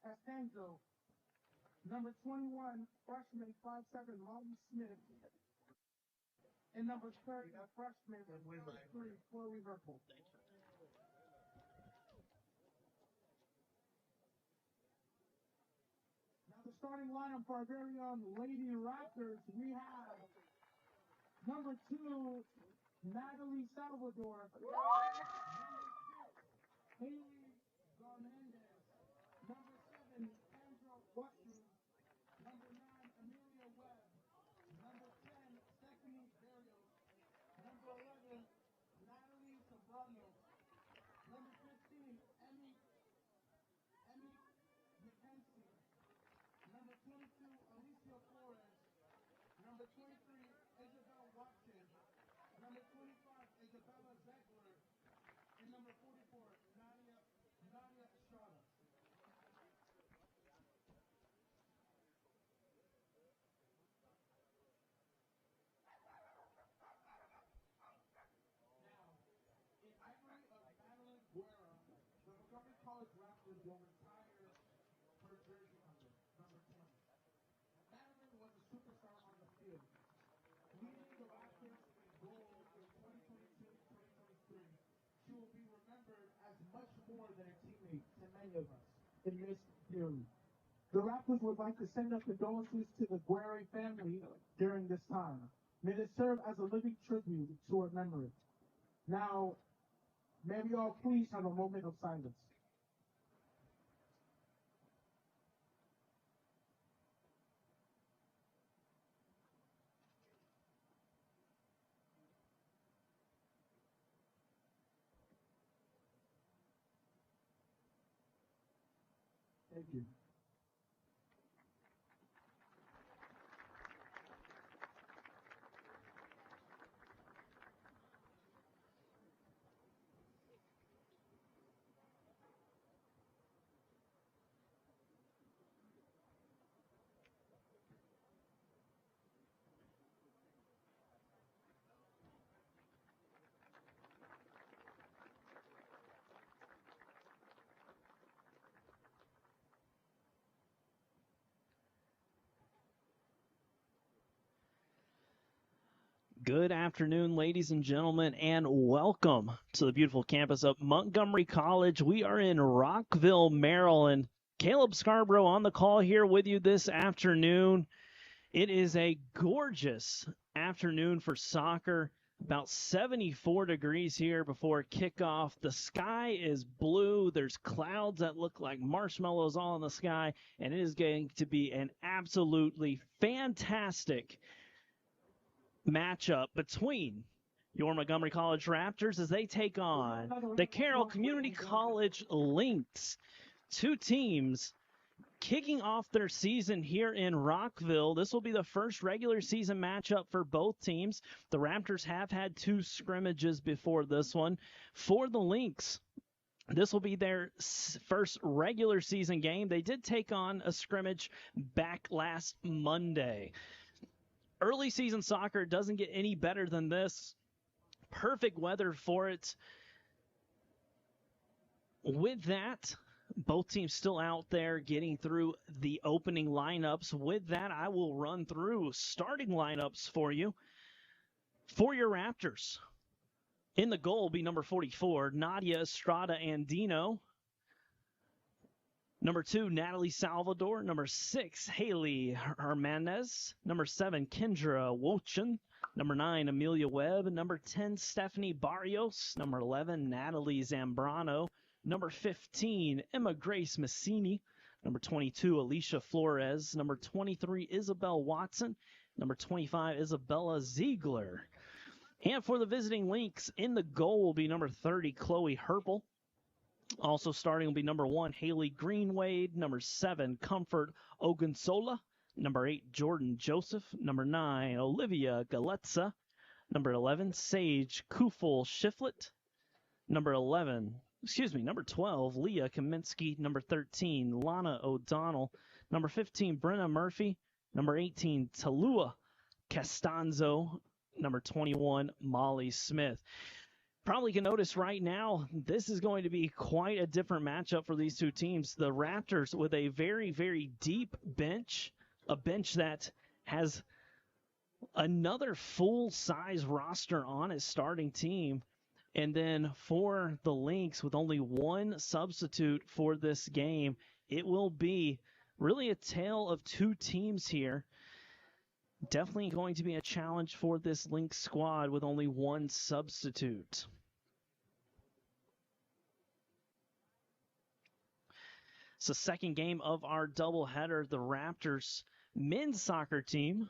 Estanzo. Number 21, freshman 5'7", Molly Smith. And number 30, freshman 5'3", Chloe Herpel. Now the starting lineup for our very own Lady Raptors, we have number 2, Natalie Salvador. Haley Garmendez. Number 7, Andrew Washington. Number 9, Amelia Webb. Number 10, Stephanie Berrios. Number 11, Natalie Sobrano. Number 15, Emmy McKenzie. Number 22, Alicia Flores. Number 23, Isabel Watson. Number 25, Isabella Zegler. And number 44, Nadia Estrada. The Montgomery College Raptors will retire her jersey number 10. Madeline was a superstar on the field, leading the Raptors in goals in 2022-2023. She will be remembered as much more than a teammate to many of us in this period. The Raptors would like to send up condolences to the Guerre family during this time. May it serve as a living tribute to her memory. Now, may we all please have a moment of silence. Thank you. Good afternoon, ladies and gentlemen, and welcome to the beautiful campus of Montgomery College. We are in Rockville, Maryland. Caleb Scarborough on the call here with you this afternoon. It is a gorgeous afternoon for soccer. About 74 degrees here before kickoff. The sky is blue. There's clouds that look like marshmallows all in the sky, and it is going to be an absolutely fantastic matchup between your Montgomery College Raptors as they take on the Carroll Community College Lynx. Two teams kicking off their season here in Rockville. This will be the first regular season matchup for both teams. The Raptors have had two scrimmages before this one. For the Lynx, this will be their first regular season game. They did take on a scrimmage back last Monday. Early season soccer doesn't get any better than this. Perfect weather for it. With that, both teams still out there getting through the opening lineups. With that, I will run through starting lineups for you. For your Raptors, in the goal will be number 44, Nadia Estrada Andino. Number 2, Natalie Salvador. Number 6, Haley Hernandez. Number 7, Kendra Wochin. Number 9, Amelia Webb. Number 10, Stephanie Barrios. Number 11, Natalie Zambrano. Number 15, Emma Grace Massini. Number 22, Alicia Flores. Number 23, Isabel Watson. Number 25, Isabella Ziegler. And for the visiting Lynx, in the goal will be number 30, Chloe Herpel. Also starting will be number 1, Haley Greenwade. Number 7, Comfort Ogunsola. Number 8, Jordan Joseph. Number 9, Olivia Galetza. Number 11, Sage Kufel Shiflett. Number 12, Leah Kaminsky. Number 13, Lana O'Donnell. Number 15, Brenna Murphy. Number 18, Talua Castanzo. Number 21, Molly Smith. probably can notice right now, this is going to be quite a different matchup for these two teams. The Raptors with a very, very deep bench, a bench that has another full-size roster on its starting team. And then for the Lynx, with only one substitute for this game, it will be really a tale of two teams here. Definitely going to be a challenge for this Lynx squad with only one substitute. It's the second game of our doubleheader. The Raptors men's soccer team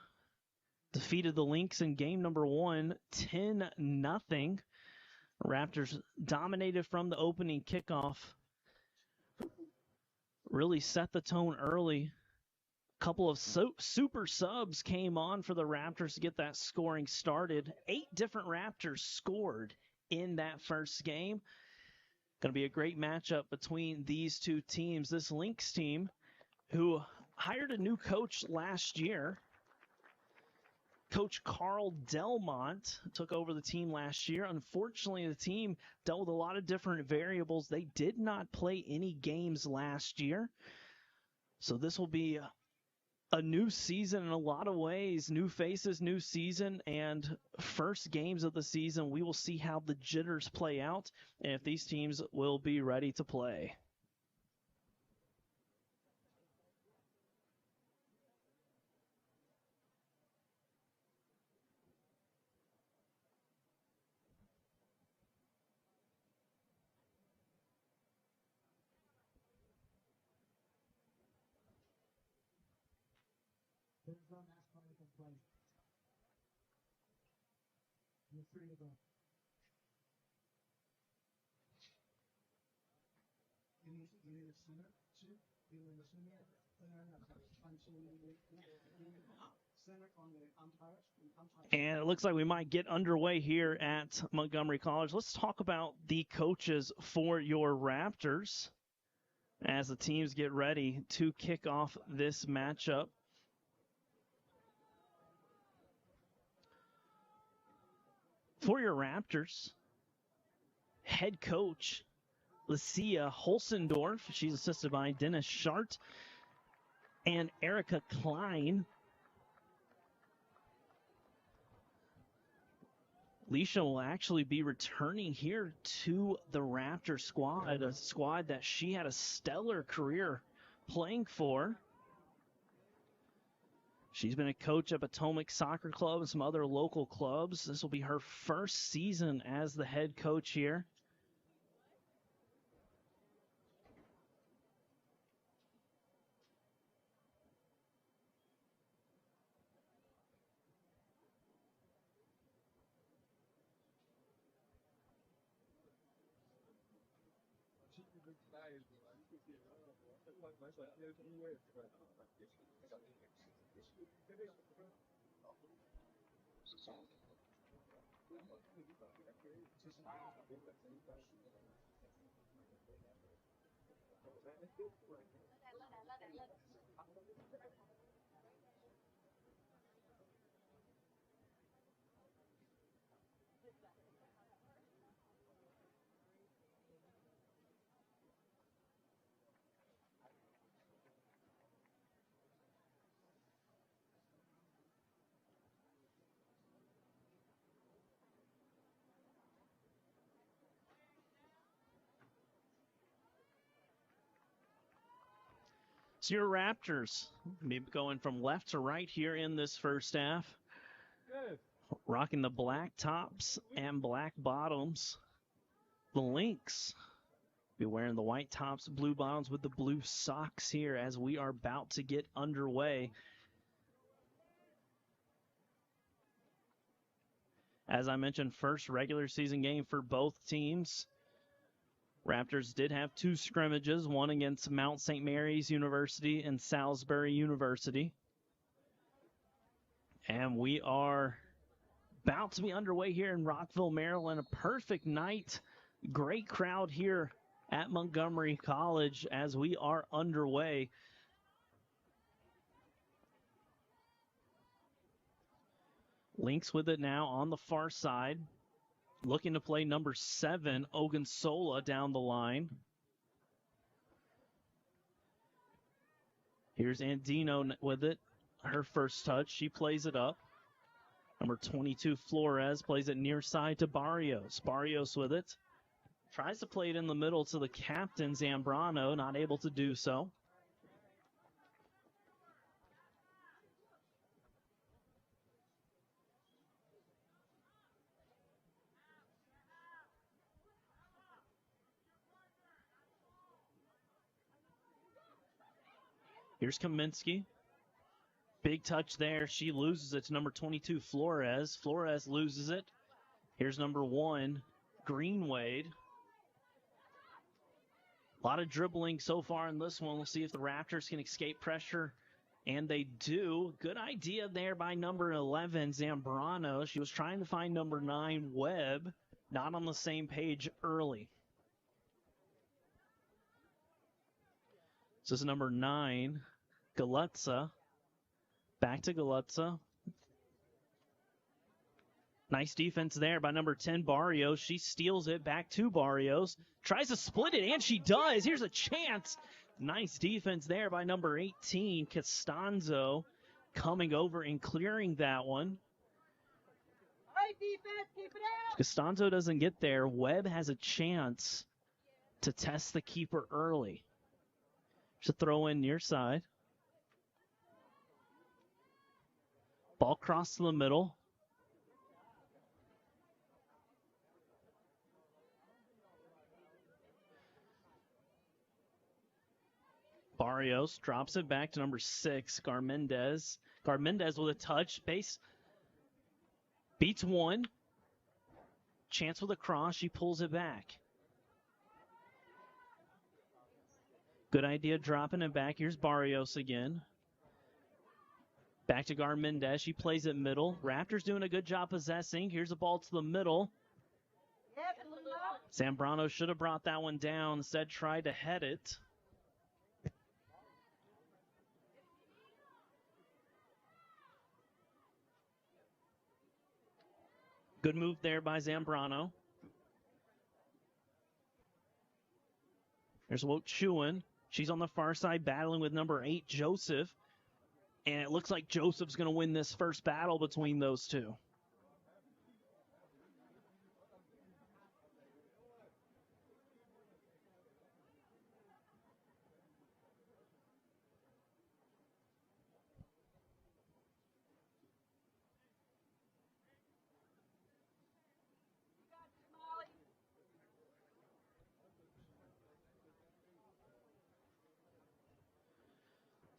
defeated the Lynx in game number 1, 10-0. Raptors dominated from the opening kickoff. Really set the tone early. A couple of super subs came on for the Raptors to get that scoring started. 8 different Raptors scored in that first game. Going to be a great matchup between these two teams. This Lynx team, who hired a new coach last year, Coach Carroll Delmont took over the team last year. Unfortunately, the team dealt with a lot of different variables. They did not play any games last year. So this will be a new season in a lot of ways. New faces, new season, and first games of the season. We will see how the jitters play out and if these teams will be ready to play. There's no NASCAR you can play. You're free to go. You need a center, too. You need a center. Center on the umpires. And it looks like we might get underway here at Montgomery College. Let's talk about the coaches for your Raptors as the teams get ready to kick off this matchup. For your Raptors, head coach Lucia Holsendorf. She's assisted by Dennis Schart and Erica Klein. Leisha will actually be returning here to the Raptor squad, a squad that she had a stellar career playing for. She's been a coach at Potomac Soccer Club and some other local clubs. This will be her first season as the head coach here. So your Raptors, maybe going from left to right here in this first half. Good. Rocking the black tops and black bottoms. The Lynx be wearing the white tops, blue bottoms with the blue socks here as we are about to get underway. As I mentioned, first regular season game for both teams. Raptors did have 2 scrimmages, one against Mount St. Mary's University and Salisbury University. And we are about to be underway here in Rockville, Maryland. A perfect night. Great crowd here at Montgomery College as we are underway. Lynx with it now on the far side. looking to play number 7, Ogunsola, down the line. Here's Andino with it. Her first touch. She plays it up. Number 22, Flores, plays it near side to Barrios. Barrios with it. Tries to play it in the middle to the captain, Zambrano, not able to do so. Here's Kaminsky. Big touch there. She loses it to number 22, Flores. Flores loses it. Here's number 1, Greenwade. A lot of dribbling so far in this one. We'll see if the Raptors can escape pressure. And they do. Good idea there by number 11, Zambrano. She was trying to find number 9, Webb. Not on the same page early. This is number 9, Galuzza. Back to Galuzza. Nice defense there by number 10, Barrios. She steals it back to Barrios. Tries to split it, and she does. Here's a chance. Nice defense there by number 18, Costanzo, coming over and clearing that one. Hey, defense, keep it out. Costanzo doesn't get there. Webb has a chance to test the keeper early. Just a throw in near side. Ball crossed to the middle. Barrios drops it back to number 6, Garmendez. Garmendez with a touch. Base beats 1. Chance with a cross. She pulls it back. Good idea dropping it back. Here's Barrios again. Back to Garmendez. She plays it middle. Raptors doing a good job possessing. Here's the ball to the middle. Zambrano should have brought that one down. Instead, tried to head it. Good move there by Zambrano. There's Wochuan. She's on the far side battling with number 8, Joseph. And it looks like Joseph's going to win this first battle between those two.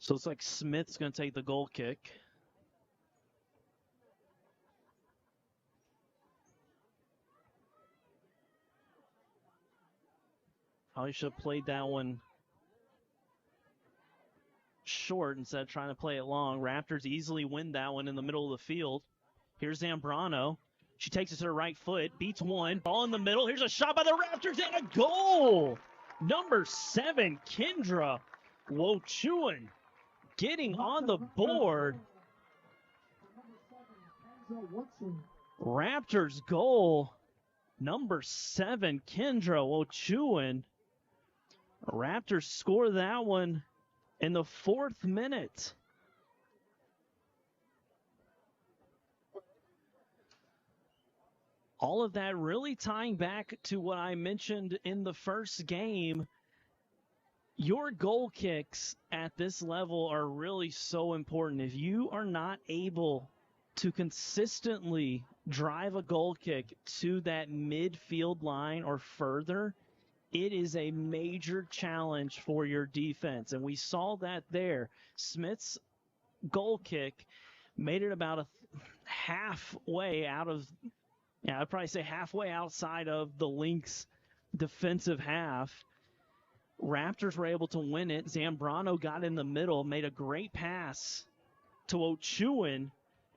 So it's like Smith's going to take the goal kick. Probably should have played that one short instead of trying to play it long. Raptors easily win that one in the middle of the field. Here's Zambrano. She takes it to her right foot, beats 1. Ball in the middle. Here's a shot by the Raptors and a goal. Number 7, Kendra Wochuan, getting on the board. Raptors goal. Number 7, Kendra Wochuan. Raptors score that one in the 4th minute. All of that really tying back to what I mentioned in the first game. Your goal kicks at this level are really so important. If you are not able to consistently drive a goal kick to that midfield line or further, it is a major challenge for your defense. And we saw that there. Smith's goal kick made it about a halfway out of, I'd probably say halfway outside of the Lynx defensive half. Raptors were able to win it. Zambrano got in the middle, made a great pass to Wochuan,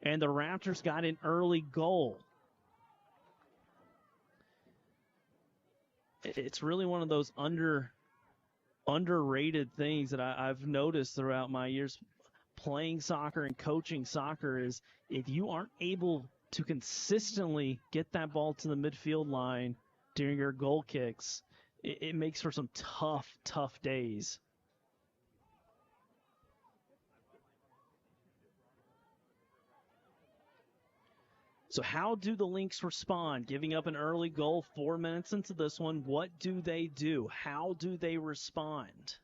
and the Raptors got an early goal. It's really one of those underrated things that I've noticed throughout my years playing soccer and coaching soccer is if you aren't able to consistently get that ball to the midfield line during your goal kicks, it makes for some tough days. So how do the Lynx respond? Giving up an early goal 4 minutes into this one. What do they do? How do they respond?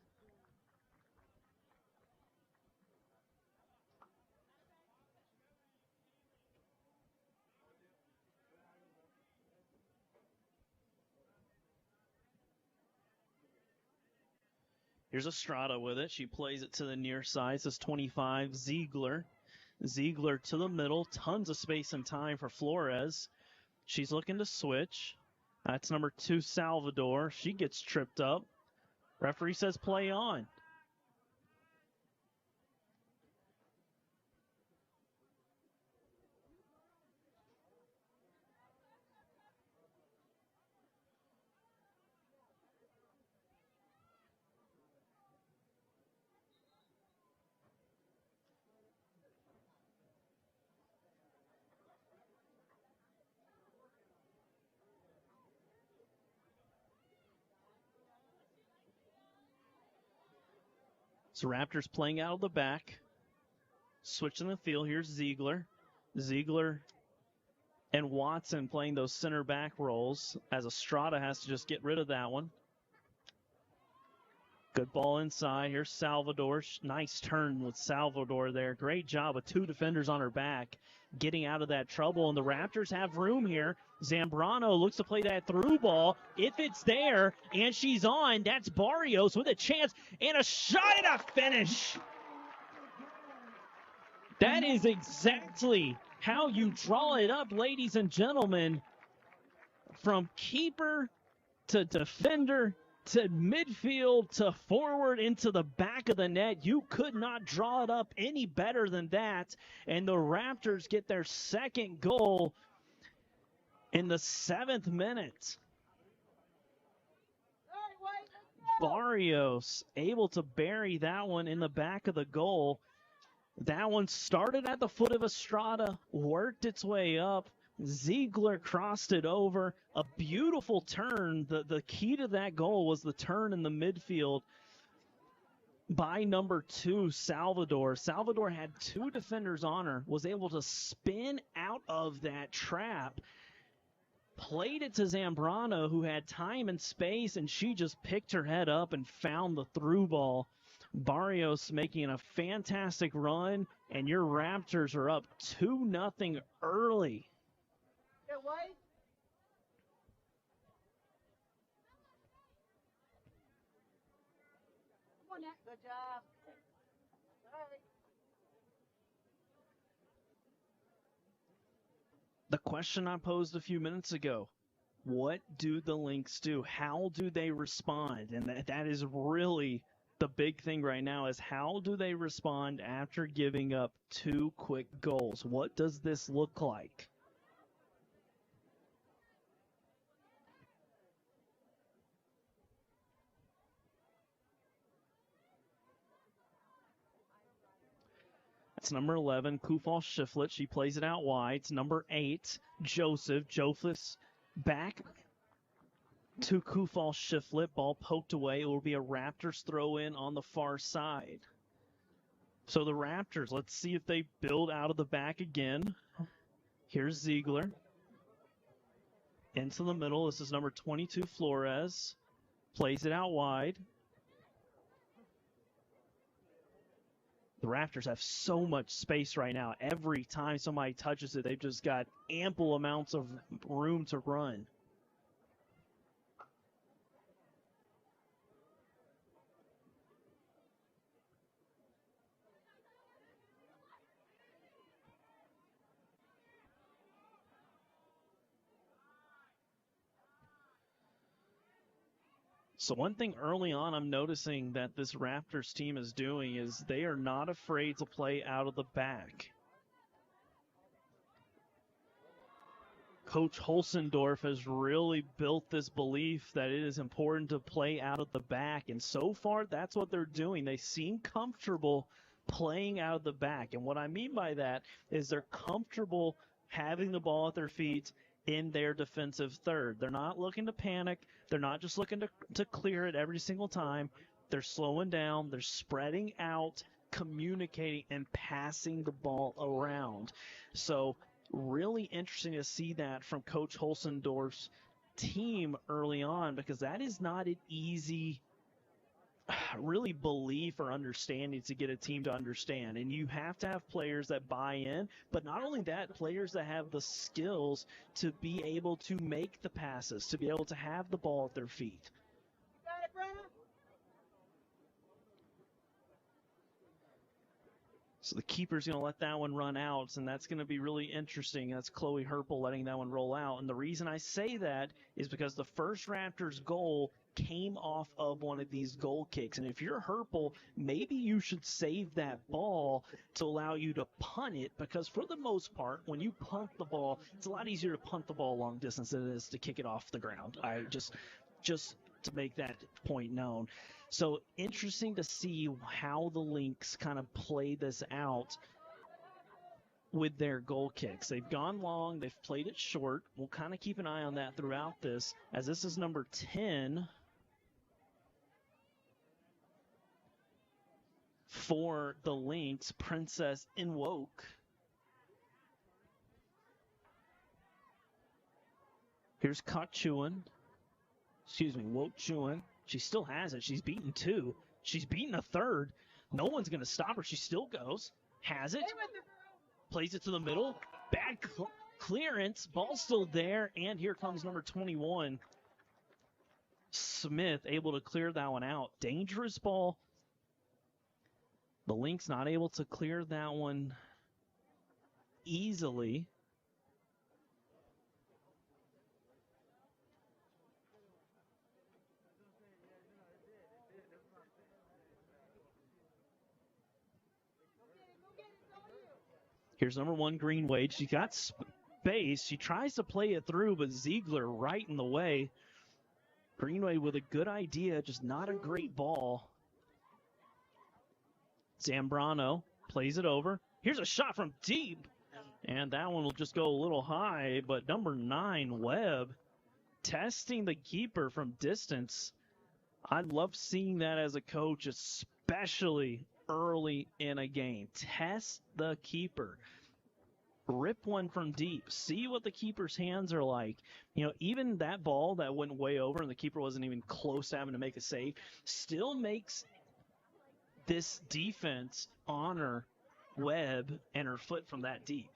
Here's Estrada with it. She plays it to the near side. This is 25, Ziegler. Ziegler to the middle. Tons of space and time for Flores. She's looking to switch. That's number 2, Salvador. She gets tripped up. Referee says play on. So Raptors playing out of the back. Switching the field. Here's Ziegler. Ziegler and Watson playing those center back roles as Estrada has to just get rid of that one. Good ball inside. Here's Salvador. Nice turn with Salvador there. Great job with 2 defenders on her back getting out of that trouble. And the Raptors have room here. Zambrano looks to play that through ball. If it's there and she's on, that's Barrios with a chance and a shot and a finish. That is exactly how you draw it up, ladies and gentlemen. From keeper to defender to midfield to forward into the back of the net. You could not draw it up any better than that. And the Raptors get their second goal in the 7th minute. Barrios able to bury that one in the back of the goal. That one started at the foot of Estrada, worked its way up. Ziegler crossed it over. A beautiful turn. The key to that goal was the turn in the midfield by number 2, Salvador. Salvador had 2 defenders on her, was able to spin out of that trap, played it to Zambrano, who had time and space, and she just picked her head up and found the through ball. Barrios making a fantastic run, and your Raptors are up 2-0 early. Get away. Come on, Nat. Good job. All right. The question I posed a few minutes ago, what do the Lynx do? How do they respond? And that is really the big thing right now, is how do they respond after giving up 2 quick goals? What does this look like? It's number 11, Kufal Shiflett. She plays it out wide. It's number 8, Joseph. Joseph's back to Kufal Shiflett. Ball poked away. It will be a Raptors throw in on the far side. So the Raptors, let's see if they build out of the back again. Here's Ziegler. Into the middle. This is number 22, Flores. Plays it out wide. The Raptors have so much space right now. Every time somebody touches it, they've just got ample amounts of room to run. So one thing early on I'm noticing that this Raptors team is doing is they are not afraid to play out of the back. Coach Holsendorf has really built this belief that it is important to play out of the back, and so far that's what they're doing. They seem comfortable playing out of the back, and what I mean by that is they're comfortable having the ball at their feet in their defensive third. They're not looking to panic. They're not just looking to clear it every single time. They're slowing down. They're spreading out, communicating, and passing the ball around. So really interesting to see that from Coach Holsendorf's team early on, because that is not an easy really belief or understanding to get a team to understand. And you have to have players that buy in, but not only that, players that have the skills to be able to make the passes, to be able to have the ball at their feet. Got it, Brenna? So the keeper's going to let that one run out, and that's going to be really interesting. That's Chloe Herpel letting that one roll out. And the reason I say that is because the first Raptors goal came off of one of these goal kicks. And if you're Herpel, maybe you should save that ball to allow you to punt it, because for the most part, when you punt the ball, it's a lot easier to punt the ball long distance than it is to kick it off the ground. I just to make that point known. So interesting to see how the Lynx kind of play this out with their goal kicks. They've gone long. They've played it short. We'll kind of keep an eye on that throughout this, as this is number 10 for the Lynx, Princess Inwoke. Here's Wochuan. She still has it. She's beaten 2. She's beaten a 3rd. No one's going to stop her. She still goes. Has it. Plays it to the middle. Bad clearance. Ball's still there. And here comes number 21. Smith able to clear that one out. Dangerous ball. The Lynx not able to clear that one easily. Here's number 1, Greenway. She got space. She tries to play it through, but Ziegler right in the way. Greenway with a good idea, just not a great ball. Zambrano plays it over. Here's a shot from deep. And that one will just go a little high, but number 9, Webb, testing the keeper from distance. I love seeing that as a coach, especially early in a game. Test the keeper. Rip one from deep. See what the keeper's hands are like. You know, even that ball that went way over and the keeper wasn't even close to having to make a save still makes this defense honor Webb and her foot from that deep.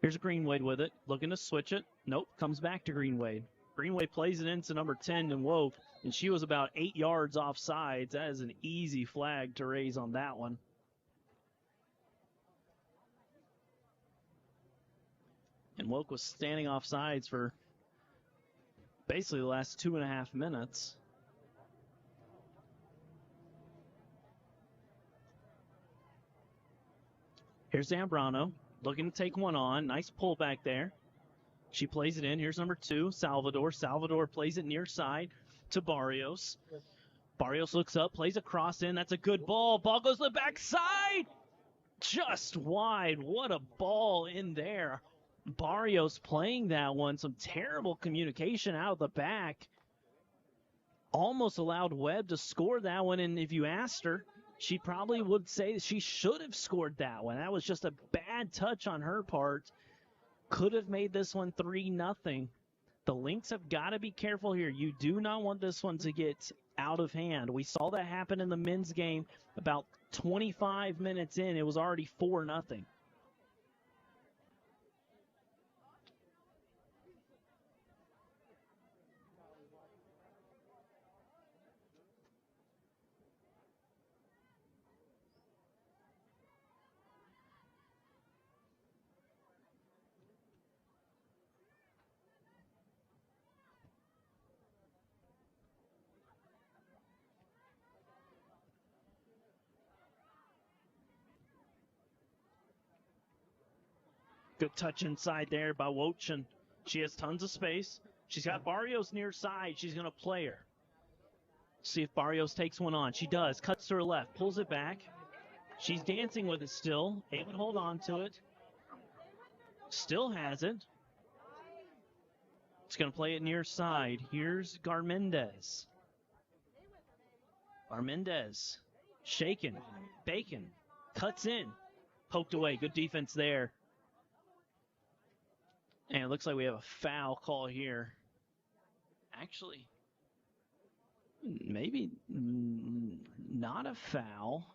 Here's Greenwade with it. Looking to switch it. Nope. Comes back to Greenwade. Greenway plays it into number 10 and Woke, and she was about 8 yards offsides. That is an easy flag to raise on that one. And Woke was standing offsides for basically the last 2.5 minutes. Here's Zambrano looking to take one on. Nice pullback there. She plays it in. Here's number 2, Salvador. Salvador plays it near side to Barrios. Barrios looks up, plays a cross in. That's a good ball. Ball goes to the backside. Just wide. What a ball in there. Barrios playing that one. Some terrible communication out of the back. Almost allowed Webb to score that one. And if you asked her, she probably would say she should have scored that one. That was just a bad touch on her part. Could have made this one 3-0. The Lynx have got to be careful here. You do not want this one to get out of hand. We saw that happen in the men's game about 25 minutes in. It was already 4-0. Good touch inside there by Wochuan. She has tons of space. She's got Barrios near side. She's going to play her. See if Barrios takes one on. She does. Cuts to her left. Pulls it back. She's dancing with it still. Able to hold on to it. Still has it. It's going to play it near side. Here's Garmendez. Garmendez. Shaken. Bacon. Cuts in. Poked away. Good defense there. And it looks like we have a foul call here. Actually, maybe not a foul.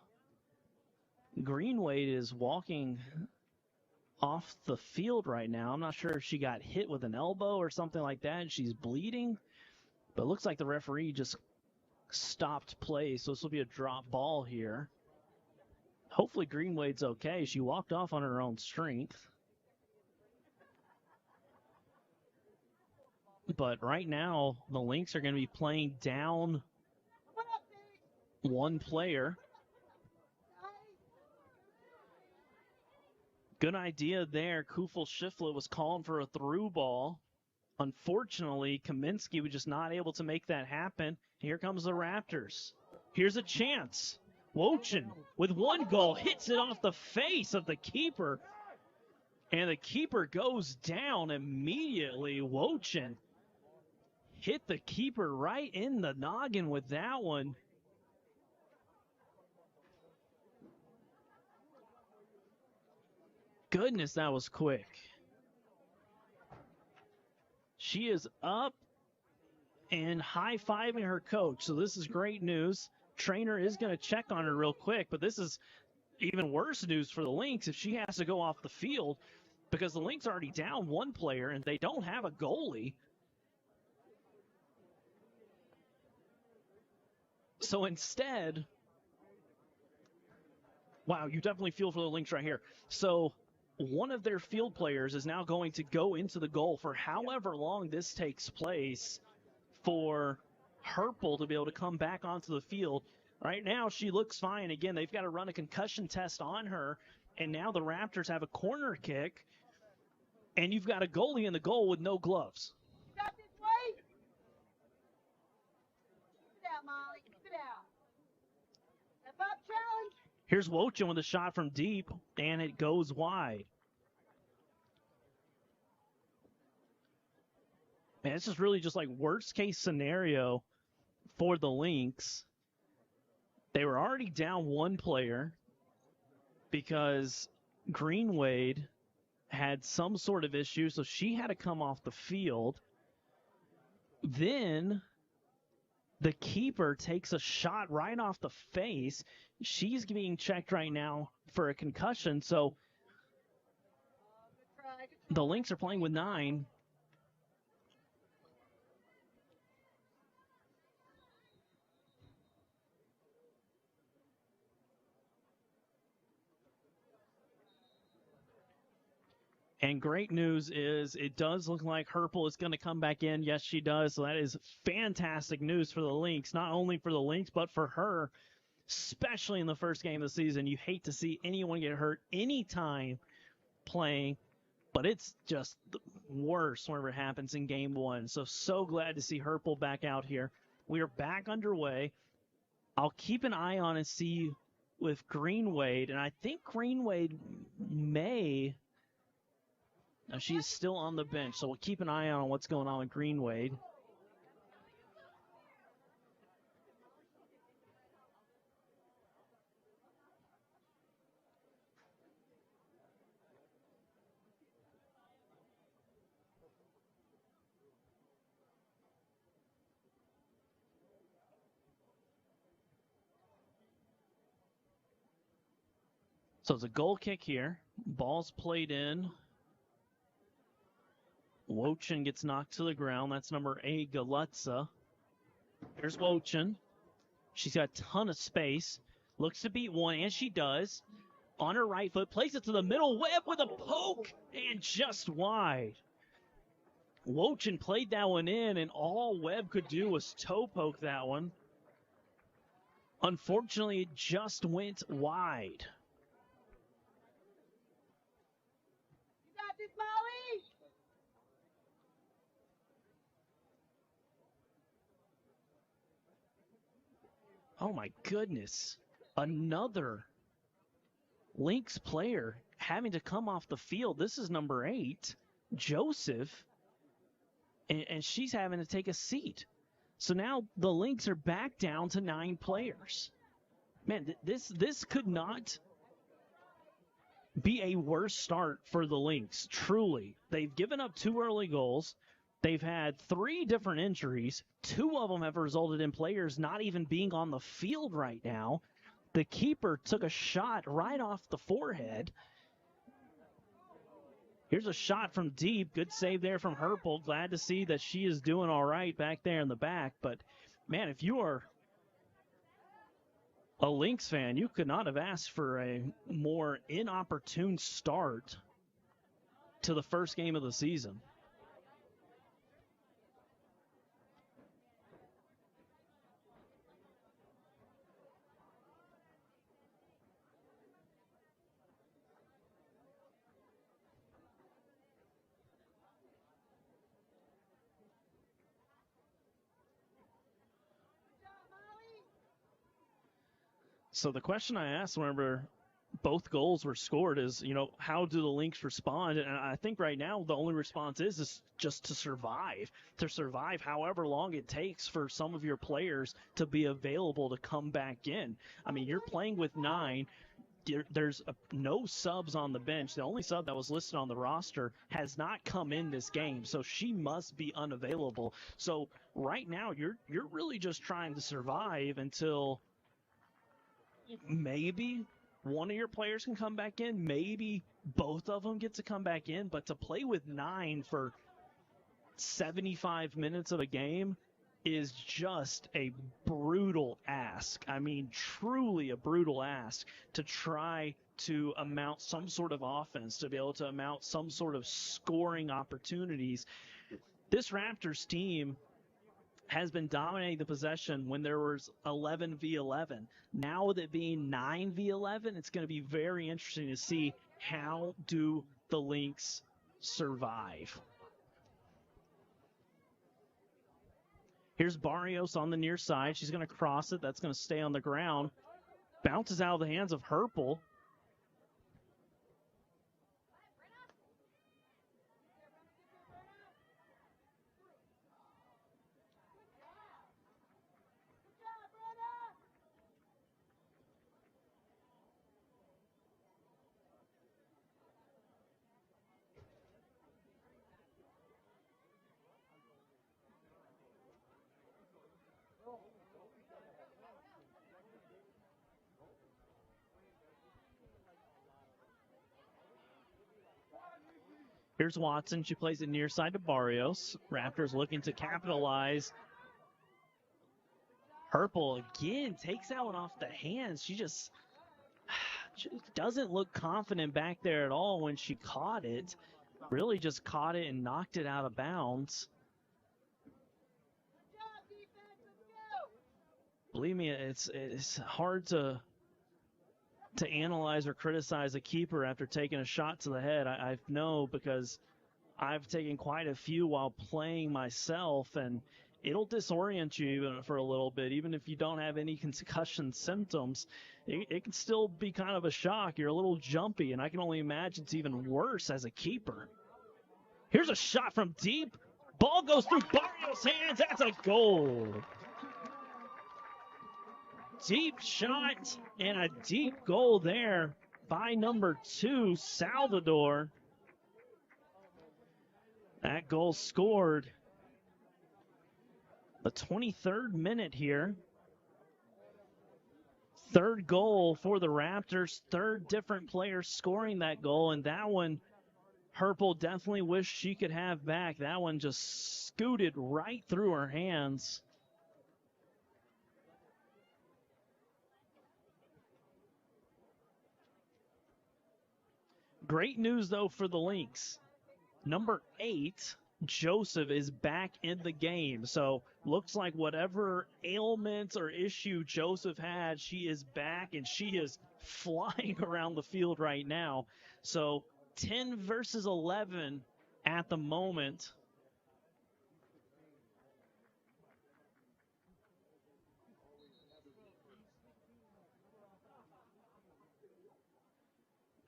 Greenwade is walking off the field right now. I'm not sure if she got hit with an elbow or something like that and she's bleeding. But it looks like the referee just stopped play, so this will be a drop ball here. Hopefully Greenwade's okay. She walked off on her own strength. But right now, the Lynx are going to be playing down one player. Good idea there. Kufel Shiflett was calling for a through ball. Unfortunately, Kaminsky was just not able to make that happen. Here comes the Raptors. Here's a chance. Wochin with one goal hits it off the face of the keeper. And the keeper goes down immediately. Wochin hit the keeper right in the noggin with that one. Goodness, that was quick. She is up and high-fiving her coach, so this is great news. Trainer is going to check on her real quick, but this is even worse news for the Lynx if she has to go off the field because the Lynx are already down one player and they don't have a goalie. So instead, wow, you definitely feel for the Lynx right here. So one of their field players is now going to go into the goal for however long this takes place for Herpel to be able to come back onto the field. Right now, she looks fine. Again, they've got to run a concussion test on her, and now the Raptors have a corner kick, and you've got a goalie in the goal with no gloves. Stop this way. Keep it out, Molly. Keep it out. Step up, challenge. Here's Wochin with a shot from deep, and it goes wide. Man, this is really just like worst case scenario for the Lynx. They were already down one player because Greenwade had some sort of issue, so she had to come off the field. Then the keeper takes a shot right off the face. She's being checked right now for a concussion, so Good try. the Lynx are playing with 9. And great news is it does look like Herpel is going to come back in. Yes, she does. So that is fantastic news for the Lynx. Not only for the Lynx, but for her, especially in the first game of the season. You hate to see anyone get hurt anytime playing, but it's just worse whenever it happens in game one. So glad to see Herpel back out here. We are back underway. I'll keep an eye on and see with Greenwade, and I think Greenwade may... Now, she's still on the bench, so we'll keep an eye on what's going on with Greenwade. So it's a goal kick here. Ball's played in. Wochin gets knocked to the ground. That's number 8, Galutza. There's Wochin. She's got a ton of space. Looks to beat one, and she does. On her right foot, plays it to the middle. Webb with a poke, and just wide. Wochin played that one in, and all Webb could do was toe poke that one. Unfortunately, it just went wide. You got this, Molly. Oh, my goodness. Another Lynx player having to come off the field. This is number 8, Joseph, and she's having to take a seat. So now the Lynx are back down to 9 players. Man, this could not be a worse start for the Lynx, truly. They've given up 2 early goals. They've had 3 different injuries. 2 of them have resulted in players not even being on the field right now. The keeper took a shot right off the forehead. Here's a shot from deep. Good save there from Herpel. Glad to see that she is doing all right back there in the back. But, man, if you are a Lynx fan, you could not have asked for a more inopportune start to the first game of the season. So the question I asked whenever both goals were scored is, how do the Lynx respond? And I think right now the only response is just to survive however long it takes for some of your players to be available to come back in. I mean, you're playing with 9. There's no subs on the bench. The only sub that was listed on the roster has not come in this game, so she must be unavailable. So right now you're really just trying to survive until maybe one of your players can come back in, maybe both of them get to come back in, but to play with 9 for 75 minutes of a game is just a brutal ask. I mean, truly a brutal ask to try to amount some sort of offense, to be able to amount some sort of scoring opportunities. This Raptors team has been dominating the possession when there was 11v11. Now with it being 9v11, it's going to be very interesting to see how do the Lynx survive. Here's Barrios on the near side. She's going to cross it. That's going to stay on the ground. Bounces out of the hands of Herpel. Here's Watson. She plays it near side to Barrios. Raptors looking to capitalize. Herpel again takes that one off the hands. She just doesn't look confident back there at all when she caught it. Really just caught it and knocked it out of bounds. Believe me, it's hard to analyze or criticize a keeper after taking a shot to the head. I know because I've taken quite a few while playing myself, and it'll disorient you even for a little bit. Even if you don't have any concussion symptoms, it can still be kind of a shock. You're a little jumpy, and I can only imagine it's even worse as a keeper. Here's a shot from deep. Ball goes through Barrios' hands. That's a goal. Deep shot and a deep goal there by number 2, Salvador. That goal scored the 23rd minute here. 3rd goal for the Raptors. 3rd different player scoring that goal, and that one Herpel definitely wished she could have back. That one just scooted right through her hands. Great news, though, for the Lynx. Number 8, Joseph, is back in the game. So looks like whatever ailments or issue Joseph had, she is back, and she is flying around the field right now. So 10 versus 11 at the moment.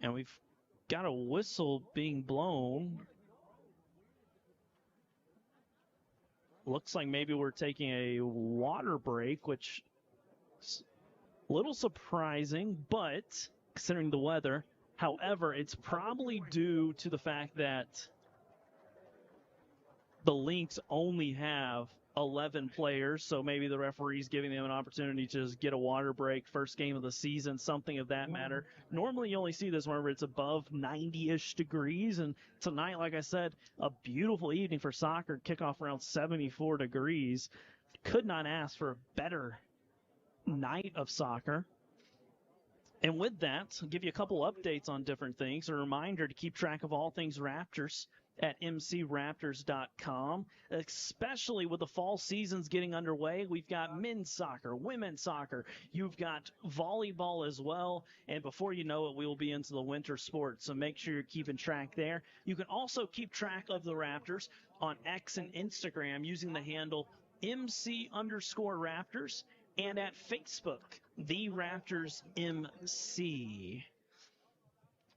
And we've got a whistle being blown. Looks like maybe we're taking a water break, which is a little surprising, but considering the weather. However, it's probably due to the fact that the Lynx only have 11 players, so maybe the referee's giving them an opportunity to just get a water break, first game of the season, something of that matter. Normally you only see this whenever it's above 90-ish degrees, and tonight, like I said, a beautiful evening for soccer, kickoff around 74 degrees. Could not ask for a better night of soccer. And with that, I'll give you a couple updates on different things. A reminder to keep track of all things Raptors at mcraptors.com, especially with the fall seasons getting underway. We've got men's soccer, women's soccer. You've got volleyball as well. And before you know it, we will be into the winter sports. So make sure you're keeping track there. You can also keep track of the Raptors on X and Instagram using the handle MC_Raptors. And at Facebook, The Raptors MC.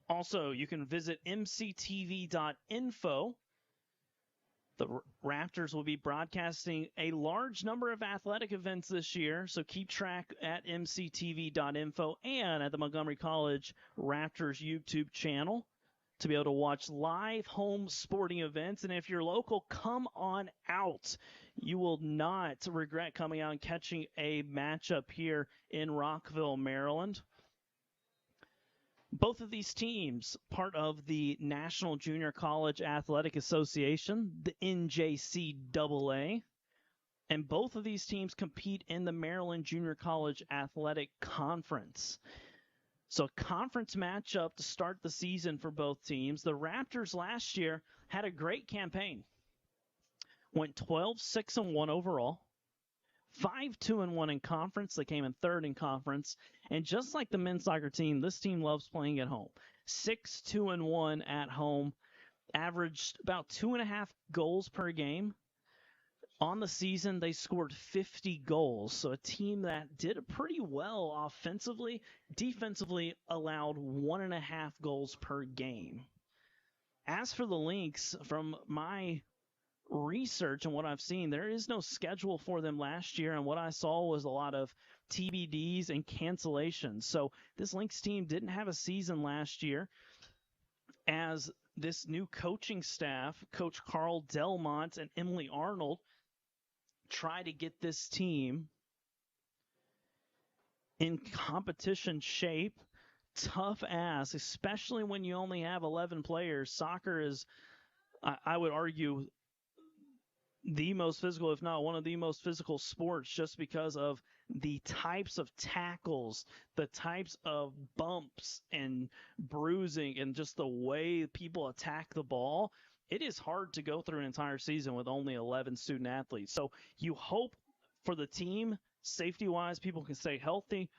Also, you can visit mctv.info. The Raptors will be broadcasting a large number of athletic events this year, so keep track at mctv.info and at the Montgomery College Raptors YouTube channel to be able to watch live home sporting events. And if you're local, come on out. You will not regret coming out and catching a matchup here in Rockville, Maryland. Both of these teams, part of the National Junior College Athletic Association, the NJCAA, and both of these teams compete in the Maryland Junior College Athletic Conference. So a conference matchup to start the season for both teams. The Raptors last year had a great campaign. Went 12-6-1 overall, 5-2-1 in conference. They came in third in conference. And just like the men's soccer team, this team loves playing at home. 6-2-1 at home, averaged about 2.5 goals per game. On the season, they scored 50 goals. So a team that did pretty well offensively, defensively allowed 1.5 goals per game. As for the Lynx, from my research and what I've seen, there is no schedule for them last year, and what I saw was a lot of TBDs and cancellations. So this Lynx team didn't have a season last year, as this new coaching staff, Coach Carl Delmont and Emily Arnold, try to get this team in competition shape. Tough ass, especially when you only have 11 players. Soccer is, I would argue, the most physical, if not one of the most physical sports, just because of the types of tackles, the types of bumps and bruising, and just the way people attack the ball. It is hard to go through an entire season with only 11 student athletes. So you hope for the team, safety-wise, people can stay healthy,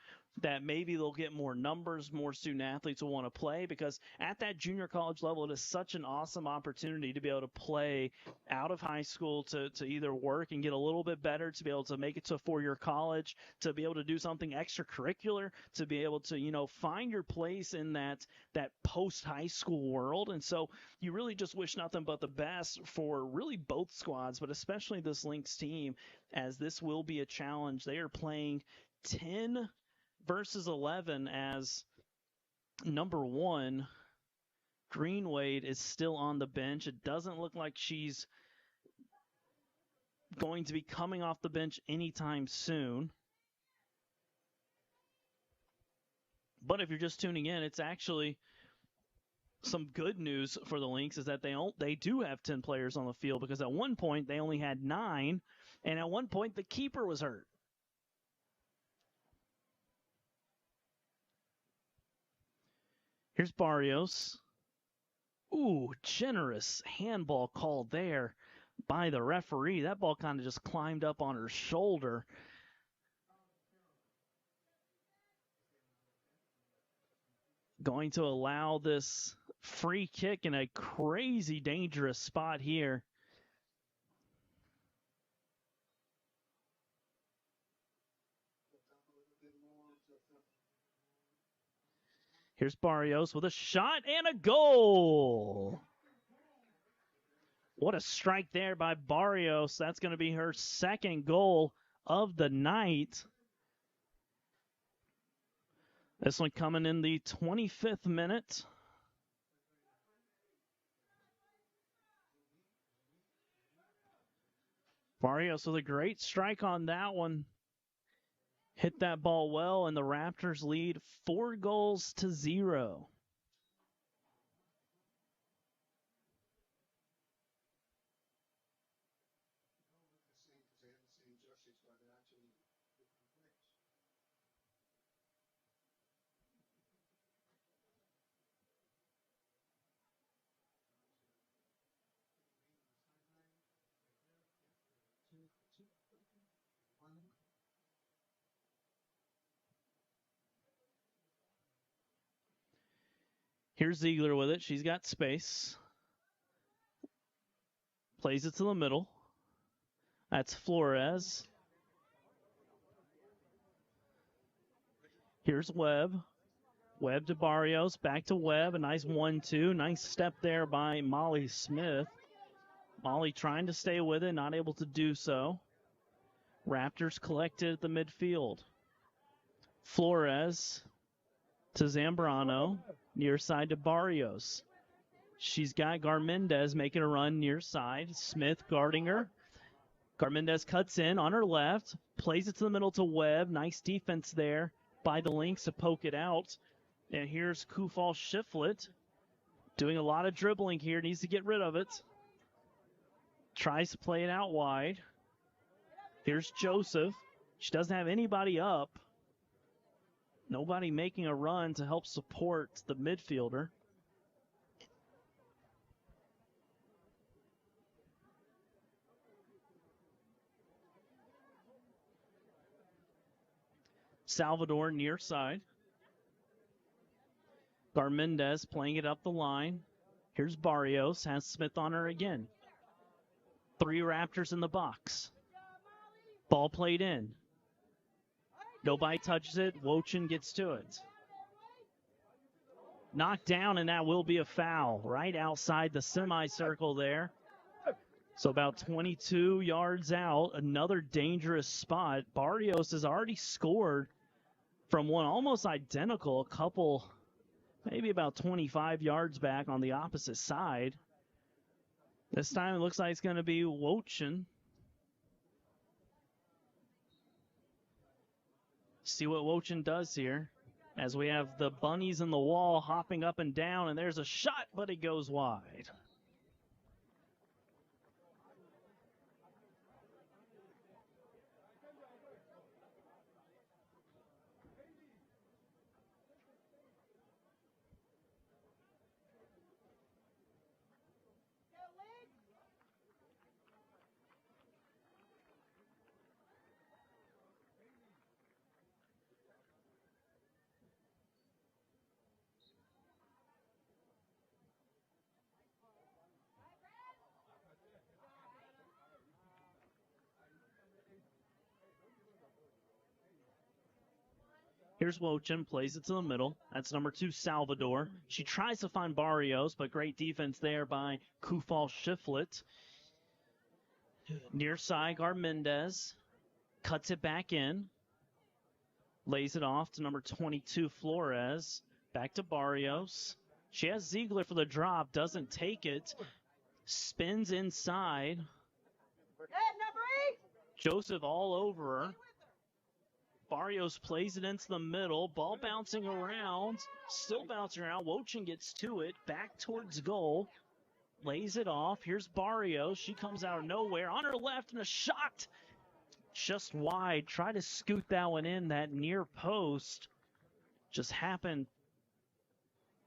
that maybe they'll get more numbers, more student athletes will want to play, because at that junior college level, it is such an awesome opportunity to be able to play out of high school, to either work and get a little bit better, to be able to make it to a four-year college, to be able to do something extracurricular, to be able to, find your place in that post-high school world. And so you really just wish nothing but the best for really both squads, but especially this Lynx team, as this will be a challenge. They are playing 10 versus 11, as number 1, Greenwade, is still on the bench. It doesn't look like she's going to be coming off the bench anytime soon. But if you're just tuning in, it's actually some good news for the Lynx, is that they do have 10 players on the field, because at one point they only had 9, and at one point the keeper was hurt. Here's Barrios. Ooh, generous handball called there by the referee. That ball kind of just climbed up on her shoulder. Going to allow this free kick in a crazy dangerous spot here. Here's Barrios with a shot and a goal. What a strike there by Barrios. That's going to be her second goal of the night. This one coming in the 25th minute. Barrios with a great strike on that one. Hit that ball well, and the Raptors lead 4-0. Here's Ziegler with it. She's got space. Plays it to the middle. That's Flores. Here's Webb. Webb to Barrios. Back to Webb. A nice 1-2. Nice step there by Molly Smith. Molly trying to stay with it. Not able to do so. Raptors collected at the midfield. Flores to Zambrano. Near side to Barrios. She's got Garmendez making a run near side. Smith guarding her. Garmendez cuts in on her left. Plays it to the middle to Webb. Nice defense there by the Lynx to poke it out. And here's Kufal Shiflett doing a lot of dribbling here. Needs to get rid of it. Tries to play it out wide. Here's Joseph. She doesn't have anybody up. Nobody making a run to help support the midfielder. Salvador near side. Garmendez playing it up the line. Here's Barrios. Has Smith on her again. 3 Raptors in the box. Ball played in. Nobody touches it. Wochin gets to it. Knocked down, and that will be a foul right outside the semicircle there. So about 22 yards out, another dangerous spot. Barrios has already scored from one almost identical, a couple, maybe about 25 yards back on the opposite side. This time it looks like it's going to be Wochin. See what Wochin does here as we have the bunnies in the wall hopping up and down, and there's a shot, but it goes wide. Here's Wochin, plays it to the middle. That's number 2, Salvador. She tries to find Barrios, but great defense there by Kufal Shiflett. Near side, Garmendez cuts it back in. Lays it off to number 22, Flores. Back to Barrios. She has Ziegler for the drop, doesn't take it. Spins inside. Joseph all over her. Barrios plays it into the middle. Ball bouncing around. Still bouncing around. Wochin gets to it. Back towards goal. Lays it off. Here's Barrios. She comes out of nowhere. On her left and a shot. Just wide. Try to scoot that one in. That near post just happened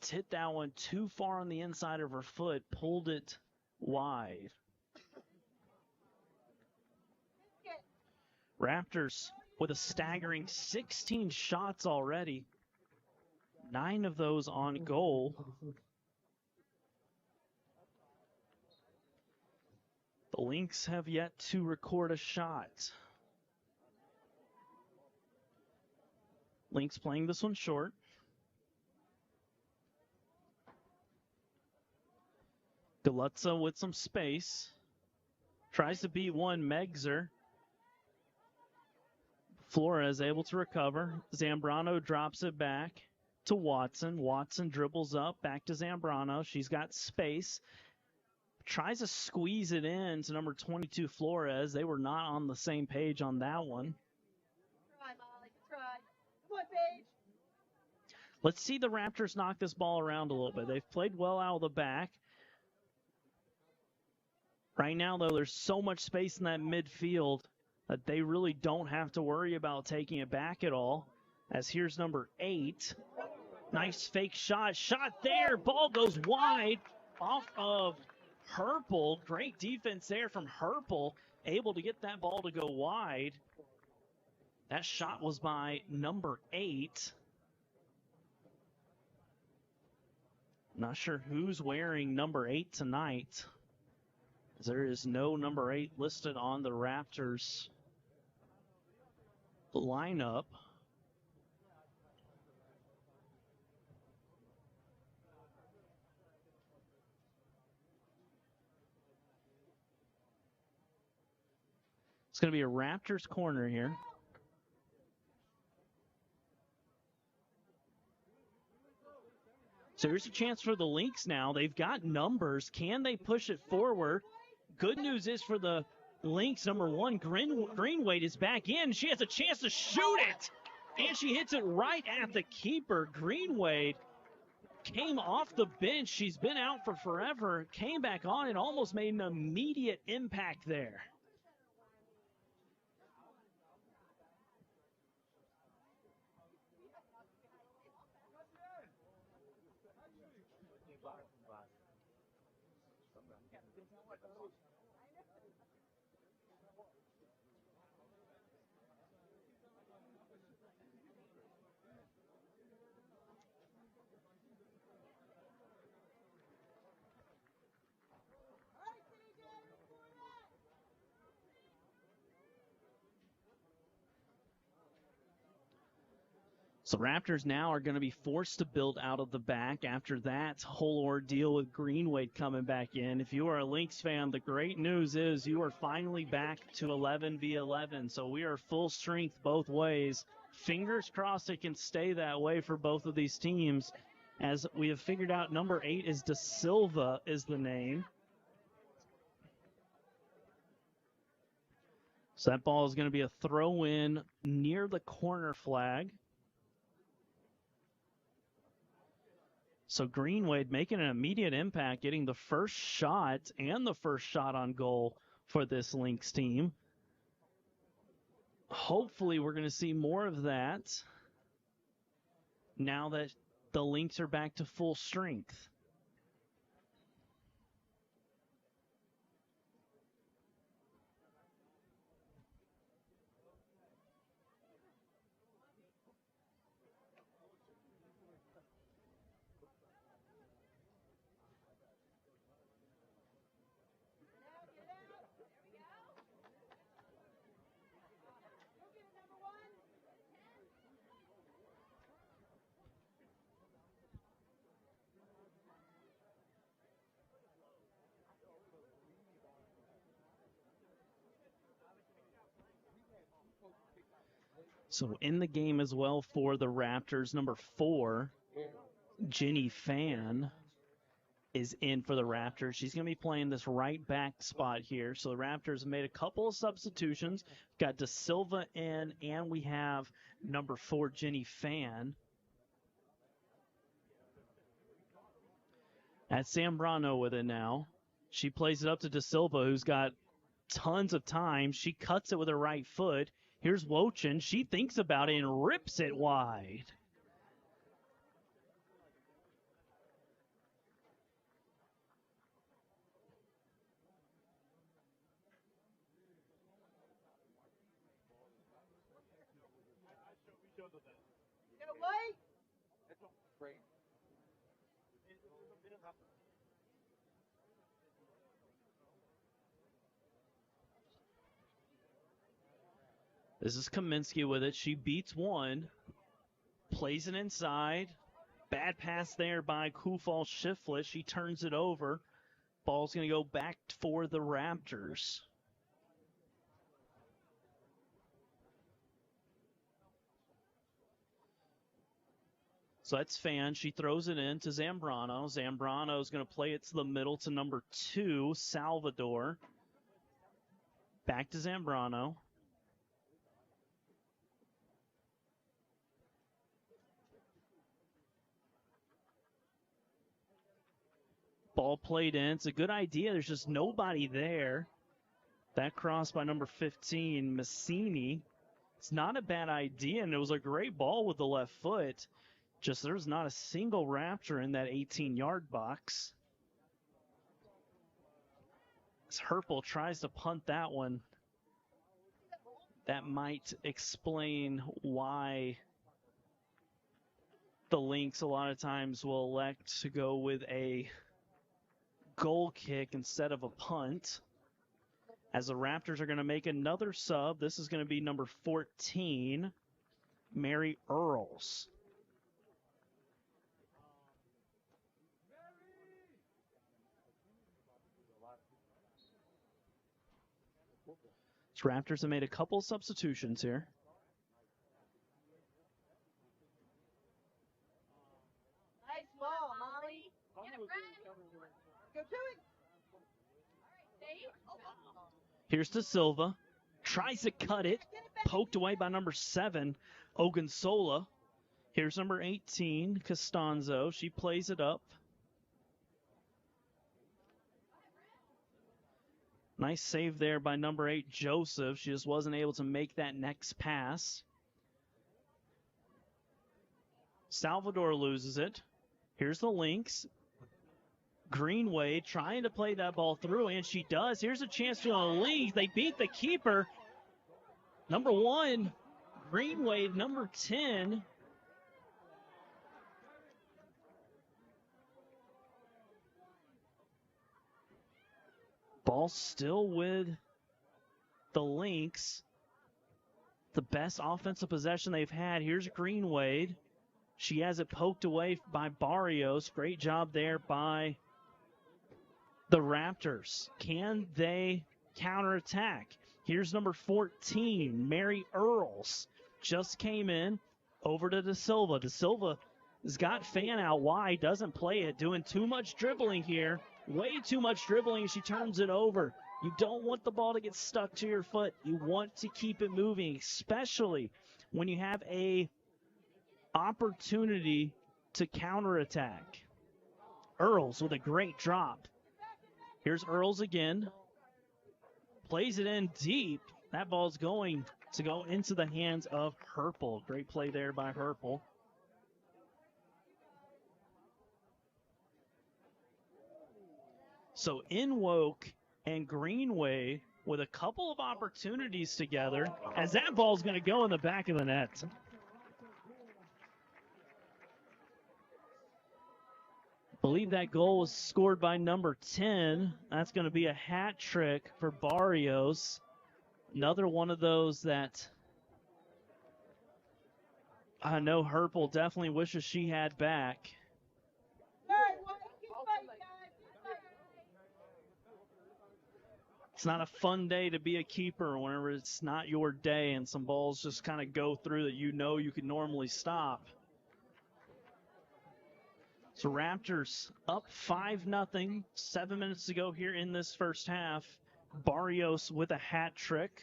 to hit that one too far on the inside of her foot. Pulled it wide. Raptors with a staggering 16 shots already. 9 of those on goal. The Lynx have yet to record a shot. Lynx playing this one short. Galuzza with some space. Tries to beat one Megzer. Flores able to recover. Zambrano drops it back to Watson. Watson dribbles up, back to Zambrano. She's got space. Tries to squeeze it in to number 22, Flores. They were not on the same page on that one. Try, Molly. Try. Come on, Paige. Let's see the Raptors knock this ball around a little bit. They've played well out of the back. Right now, though, there's so much space in that midfield that they really don't have to worry about taking it back at all. As here's number 8. Nice fake shot. Shot there. Ball goes wide off of Herpel. Great defense there from Herpel. Able to get that ball to go wide. That shot was by number 8. Not sure who's wearing number 8 tonight. There is no number 8 listed on the Raptors lineup. It's going to be a Raptors corner here. So here's a chance for the Lynx now. They've got numbers. Can they push it forward? Good news is for the Lynx, number 1, Greenwade is back in. She has a chance to shoot it. And she hits it right at the keeper. Greenwade came off the bench. She's been out for forever. Came back on and almost made an immediate impact there. So Raptors now are going to be forced to build out of the back after that whole ordeal with Greenwade coming back in. If you are a Lynx fan, the great news is you are finally back to 11v11. So we are full strength both ways. Fingers crossed it can stay that way for both of these teams. As we have figured out, number 8 is Da Silva is the name. So that ball is going to be a throw in near the corner flag. So Greenwade making an immediate impact, getting the first shot and the first shot on goal for this Lynx team. Hopefully we're going to see more of that now that the Lynx are back to full strength. So in the game as well for the Raptors, number 4, Jenny Fan is in for the Raptors. She's going to be playing this right back spot here. So the Raptors made a couple of substitutions. Got Da Silva in, and we have number 4, Jenny Fan. That's Zambrano with it now. She plays it up to Da Silva, who's got tons of time. She cuts it with her right foot. Here's Wochin. She thinks about it and rips it wide. This is Kaminsky with it. She beats one, plays it inside. Bad pass there by Kufal Shiflett. She turns it over. Ball's going to go back for the Raptors. So that's Fan. She throws it in to Zambrano. Zambrano is going to play it to the middle to number 2, Salvador. Back to Zambrano. Ball played in. It's a good idea. There's just nobody there. That cross by number 15, Massini. It's not a bad idea, and it was a great ball with the left foot. Just there's not a single Raptor in that 18-yard box. As Herpel tries to punt that one, that might explain why the Lynx a lot of times will elect to go with a goal kick instead of a punt. As the Raptors are going to make another sub, this is going to be number 14, Mary Earls. So Raptors have made a couple substitutions here. Nice ball, Molly. Get it, Brad. Go to it. Here's to Silva. Tries to cut it. Poked away by number 7, Ogunsola. Here's number 18, Costanzo. She plays it up. Nice save there by number 8, Joseph. She just wasn't able to make that next pass. Salvador loses it. Here's the Lynx. Greenway trying to play that ball through, and she does. Here's a chance for the Lynx. They beat the keeper. Number 1, Greenway, number 10. Ball still with the Lynx. The best offensive possession they've had. Here's Greenwade. She has it poked away by Barrios. Great job there by the Raptors. Can they counterattack? Here's number 14, Mary Earls. Just came in over to De Silva. De Silva has got Fan out wide, doesn't play it, doing too much dribbling here. Way too much dribbling. She turns it over. You don't want the ball to get stuck to your foot. You want to keep it moving, especially when you have a opportunity to counterattack. Earls with a great drop. Here's Earls again. Plays it in deep. That ball's going to go into the hands of Herpel. Great play there by Herpel. So Inwoke and Greenway with a couple of opportunities together, as that ball's going to go in the back of the net. I believe that goal was scored by number 10. That's going to be a hat trick for Barrios. Another one of those that I know Herpel definitely wishes she had back. It's not a fun day to be a keeper whenever it's not your day and some balls just kind of go through that you know you could normally stop. So Raptors up 5-0, 7 minutes to go here in this first half. Barrios with a hat trick.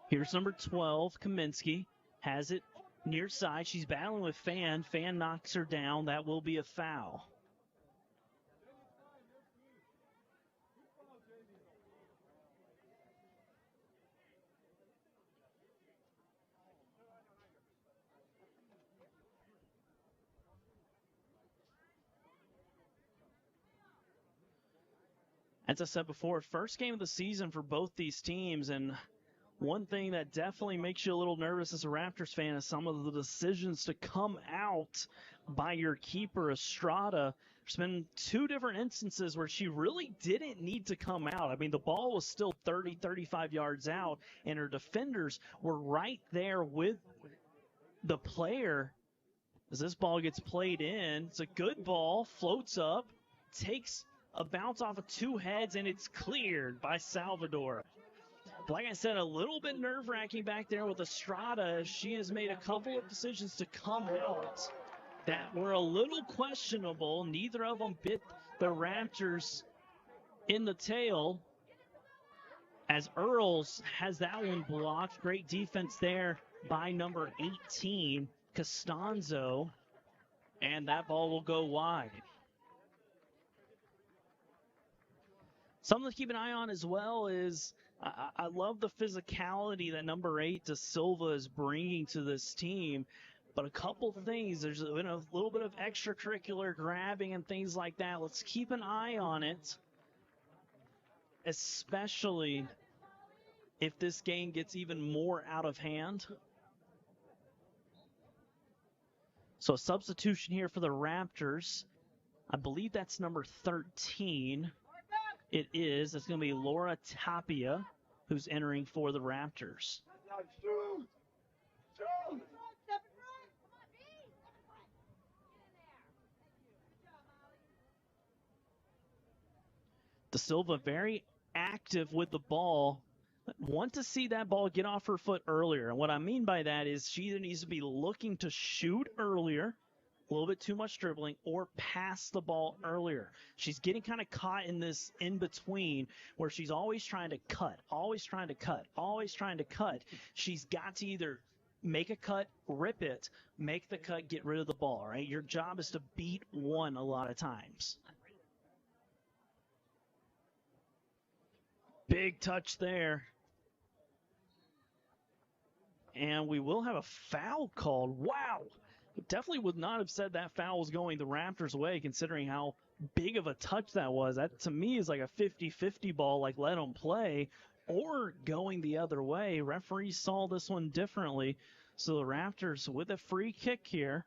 Here's number 12, Kaminsky. Has it near side. She's battling with Fan. Fan knocks her down. That will be a foul. As I said before, first game of the season for both these teams, and one thing that definitely makes you a little nervous as a Raptors fan is some of the decisions to come out by your keeper, Estrada. There's been two different instances where she really didn't need to come out. I mean, the ball was still 30, 35 yards out, and her defenders were right there with the player. As this ball gets played in, it's a good ball, floats up, takes a bounce off of two heads, and it's cleared by Salvador. Like I said, a little bit nerve-wracking back there with Estrada. She has made a couple of decisions to come out that were a little questionable. Neither of them bit the Raptors in the tail, as Earls has that one blocked. Great defense there by number 18, Costanzo, and that ball will go wide. Something to keep an eye on as well is I love the physicality that number 8, Da Silva, is bringing to this team. But a couple things, there's been a little bit of extracurricular grabbing and things like that. Let's keep an eye on it, especially if this game gets even more out of hand. So a substitution here for the Raptors. I believe that's number 13. It is. It's going to be Laura Tapia who's entering for the Raptors. Da Silva very active with the ball. Want to see that ball get off her foot earlier. And what I mean by that is she either needs to be looking to shoot earlier, a little bit too much dribbling, or pass the ball earlier. She's getting kind of caught in this in-between where she's always trying to cut, always trying to cut, always trying to cut. She's got to either make a cut, rip it, make the cut, get rid of the ball, right? Your job is to beat one a lot of times. Big touch there. And we will have a foul called. Wow. Definitely would not have said that foul was going the Raptors' way, considering how big of a touch that was. That, to me, is like a 50-50 ball, like let them play, or going the other way. Referees saw this one differently. So the Raptors with a free kick here.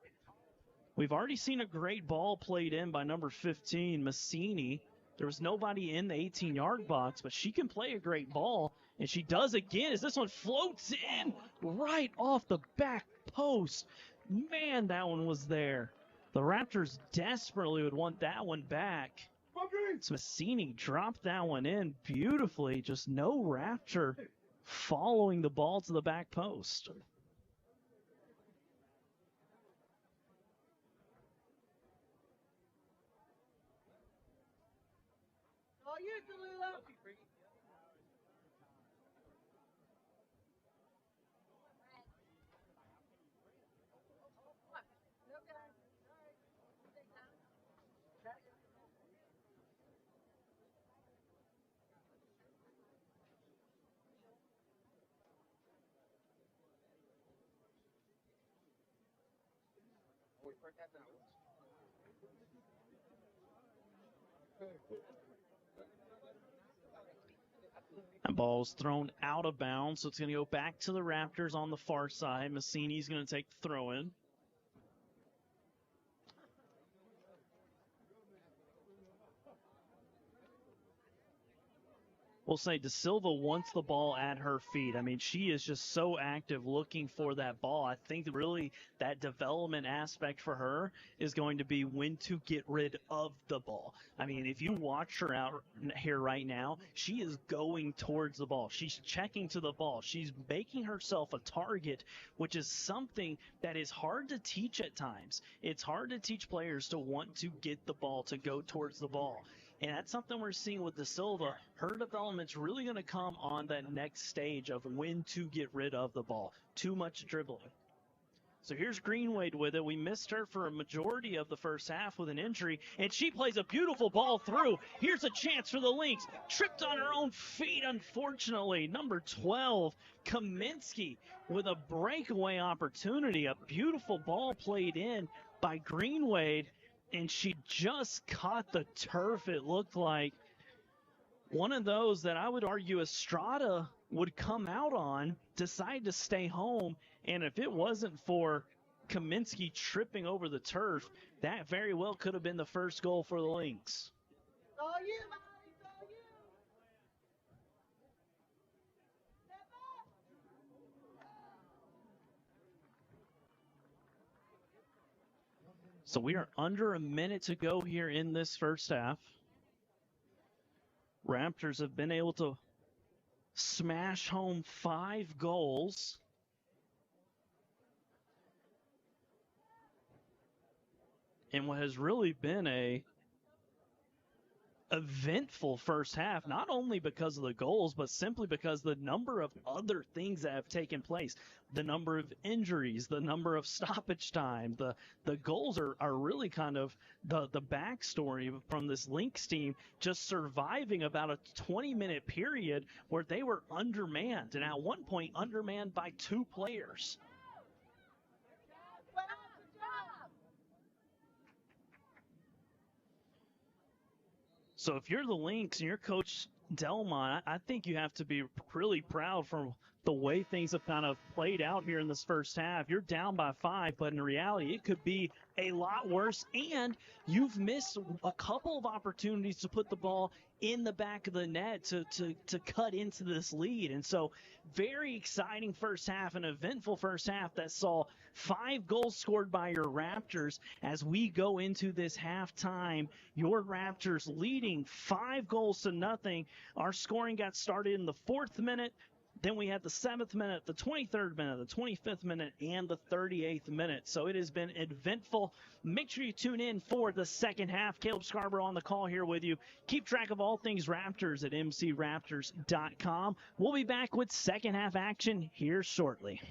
We've already seen a great ball played in by number 15, Massini. There was nobody in the 18-yard box, but she can play a great ball, and she does again as this one floats in right off the back post. Man, that one was there. The Raptors desperately would want that one back. So Massini dropped that one in beautifully. Just no Raptor following the ball to the back post. All you, Tallulah. That ball's thrown out of bounds, so it's going to go back to the Raptors on the far side. Massini's going to take the throw in. We'll say Da Silva wants the ball at her feet. I mean, she is just so active looking for that ball. I think really that development aspect for her is going to be when to get rid of the ball. I mean, if you watch her out here right now, she is going towards the ball. She's checking to the ball. She's making herself a target, which is something that is hard to teach at times. It's hard to teach players to want to get the ball, to go towards the ball. And that's something we're seeing with Da Silva. Her development's really going to come on that next stage of when to get rid of the ball. Too much dribbling. So here's Greenwade with it. We missed her for a majority of the first half with an injury, and she plays a beautiful ball through. Here's a chance for the Lynx. Tripped on her own feet, unfortunately. Number 12, Kaminsky, with a breakaway opportunity. A beautiful ball played in by Greenwade. And she just caught the turf, it looked like. One of those that I would argue Estrada would come out on, decide to stay home, and if it wasn't for Kaminsky tripping over the turf. That very well could have been the first goal for the Lynx. It's all you, Molly. It's all you. Step up. So we are under a minute to go here in this first half. Raptors have been able to smash home 5 goals. In what has really been a eventful first half, not only because of the goals, but simply because the number of other things that have taken place, the number of injuries, the number of stoppage time, the goals are really kind of the backstory from this Lynx team just surviving about a 20-minute period where they were undermanned, and at one point undermanned by 2 players. So if you're the Lynx and you're Coach Delmont, I think you have to be really proud from the way things have kind of played out here in this first half. You're down by 5, but in reality, it could be a lot worse. And you've missed a couple of opportunities to put the ball in the back of the net to cut into this lead. And so very exciting first half, an eventful first half that saw 5 goals scored by your Raptors. As we go into this halftime, your Raptors leading 5-0. Our scoring got started in the 4th minute. Then we had the 7th minute, the 23rd minute, the 25th minute, and the 38th minute. So it has been eventful. Make sure you tune in for the second half. Caleb Scarborough on the call here with you. Keep track of all things Raptors at mcraptors.com. We'll be back with second half action here shortly.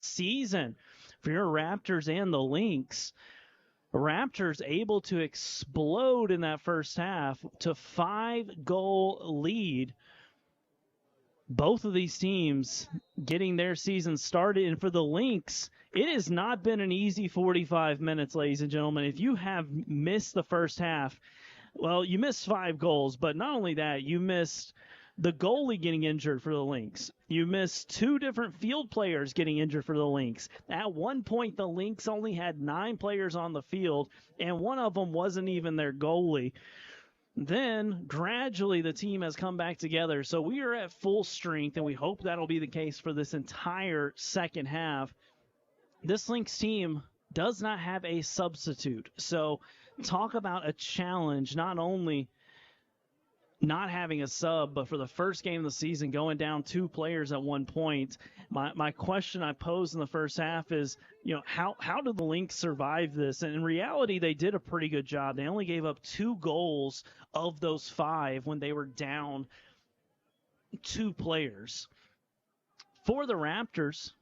season for your Raptors and the Lynx. Raptors able to explode in that first half to 5-goal lead. Both of these teams getting their season started. And for the Lynx, it has not been an easy 45 minutes, ladies and gentlemen. If you have missed the first half, well, you missed 5 goals. But not only that, you missed the goalie getting injured for the Lynx. You missed 2 different field players getting injured for the Lynx. At one point, the Lynx only had 9 players on the field, and one of them wasn't even their goalie. Then, gradually, the team has come back together. So we are at full strength, and we hope that'll be the case for this entire second half. This Lynx team does not have a substitute. So talk about a challenge, not only not having a sub, but for the first game of the season, going down 2 players at one point. My question I posed in the first half is, how did the Lynx survive this? And in reality, they did a pretty good job. They only gave up 2 goals of those 5 when they were down 2 players. For the Raptors,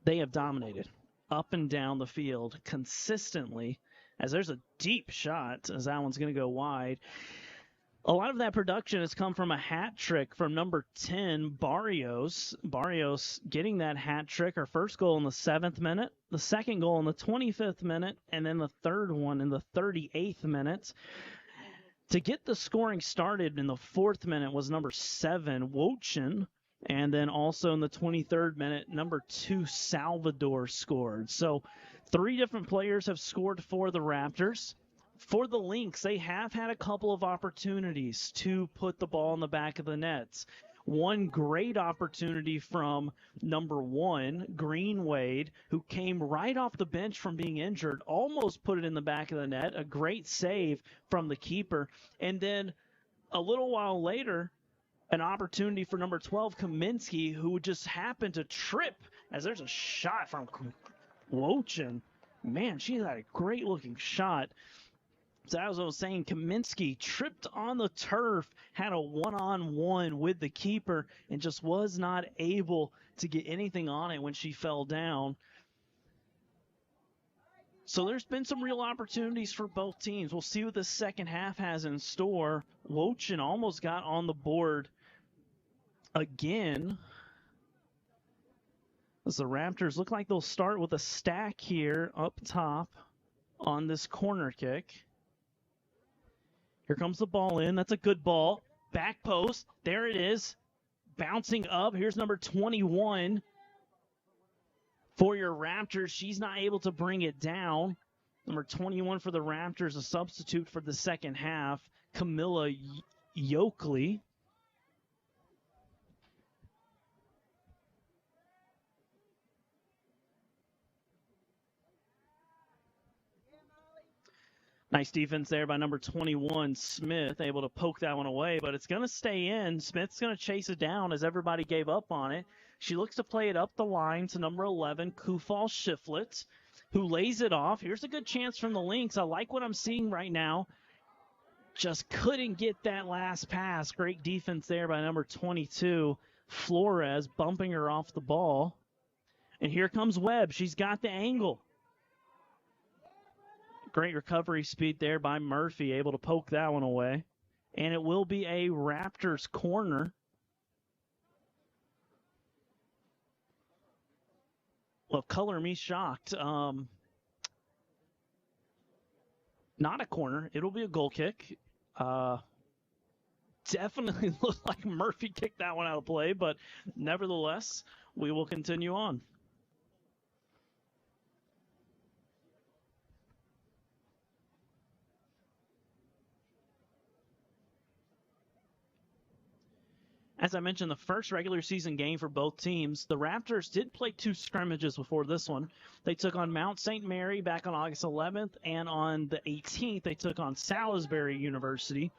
they have dominated up and down the field consistently, as there's a deep shot, as that one's going to go wide. A lot of that production has come from a hat trick from number 10, Barrios. Barrios getting that hat trick, her first goal in the 7th minute, the second goal in the 25th minute, and then the third one in the 38th minute. To get the scoring started in the 4th minute was number 7, Wochin, and then also in the 23rd minute, number 2, Salvador scored. So 3 different players have scored for the Raptors. For the Lynx, they have had a couple of opportunities to put the ball in the back of the nets. One great opportunity from number 1, Green Wade, who came right off the bench from being injured, almost put it in the back of the net. A great save from the keeper. And then a little while later, an opportunity for number 12, Kaminsky, who just happened to trip, as there's a shot from Wochin. Man, she had a great-looking shot. So as I was saying, Kaminsky tripped on the turf, had a one-on-one with the keeper, and just was not able to get anything on it when she fell down. So there's been some real opportunities for both teams. We'll see what the second half has in store. Wochin almost got on the board again. As the Raptors look like they'll start with a stack here up top on this corner kick. Here comes the ball in. That's a good ball. Back post. There it is. Bouncing up. Here's number 21 for your Raptors. She's not able to bring it down. Number 21 for the Raptors, a substitute for the second half, Camilla Yoakley. Nice defense there by number 21, Smith, able to poke that one away, but it's going to stay in. Smith's going to chase it down as everybody gave up on it. She looks to play it up the line to number 11, Kufal Shiflett, who lays it off. Here's a good chance from the Lynx. I like what I'm seeing right now. Just couldn't get that last pass. Great defense there by number 22, Flores, bumping her off the ball. And here comes Webb. She's got the angle. Great recovery speed there by Murphy, able to poke that one away. And it will be a Raptors corner. Well, color me shocked. Not a corner. It'll be a goal kick. Definitely looked like Murphy kicked that one out of play, but nevertheless, we will continue on. As I mentioned, the first regular season game for both teams, the Raptors did play 2 scrimmages before this one. They took on Mount St. Mary back on August 11th, and on the 18th, they took on Salisbury University.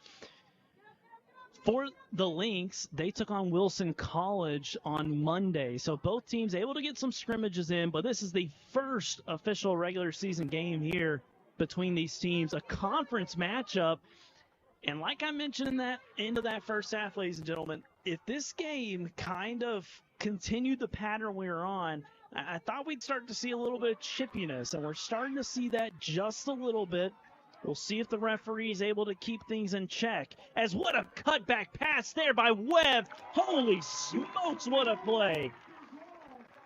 For the Lynx, they took on Wilson College on Monday. So both teams able to get some scrimmages in, but this is the first official regular season game here between these teams, a conference matchup. And like I mentioned in that end of that first half, ladies and gentlemen, if this game kind of continued the pattern we were on, I thought we'd start to see a little bit of chippiness, and we're starting to see that just a little bit. We'll see if the referee is able to keep things in check. As what a cutback pass there by Webb. Holy smokes, what a play.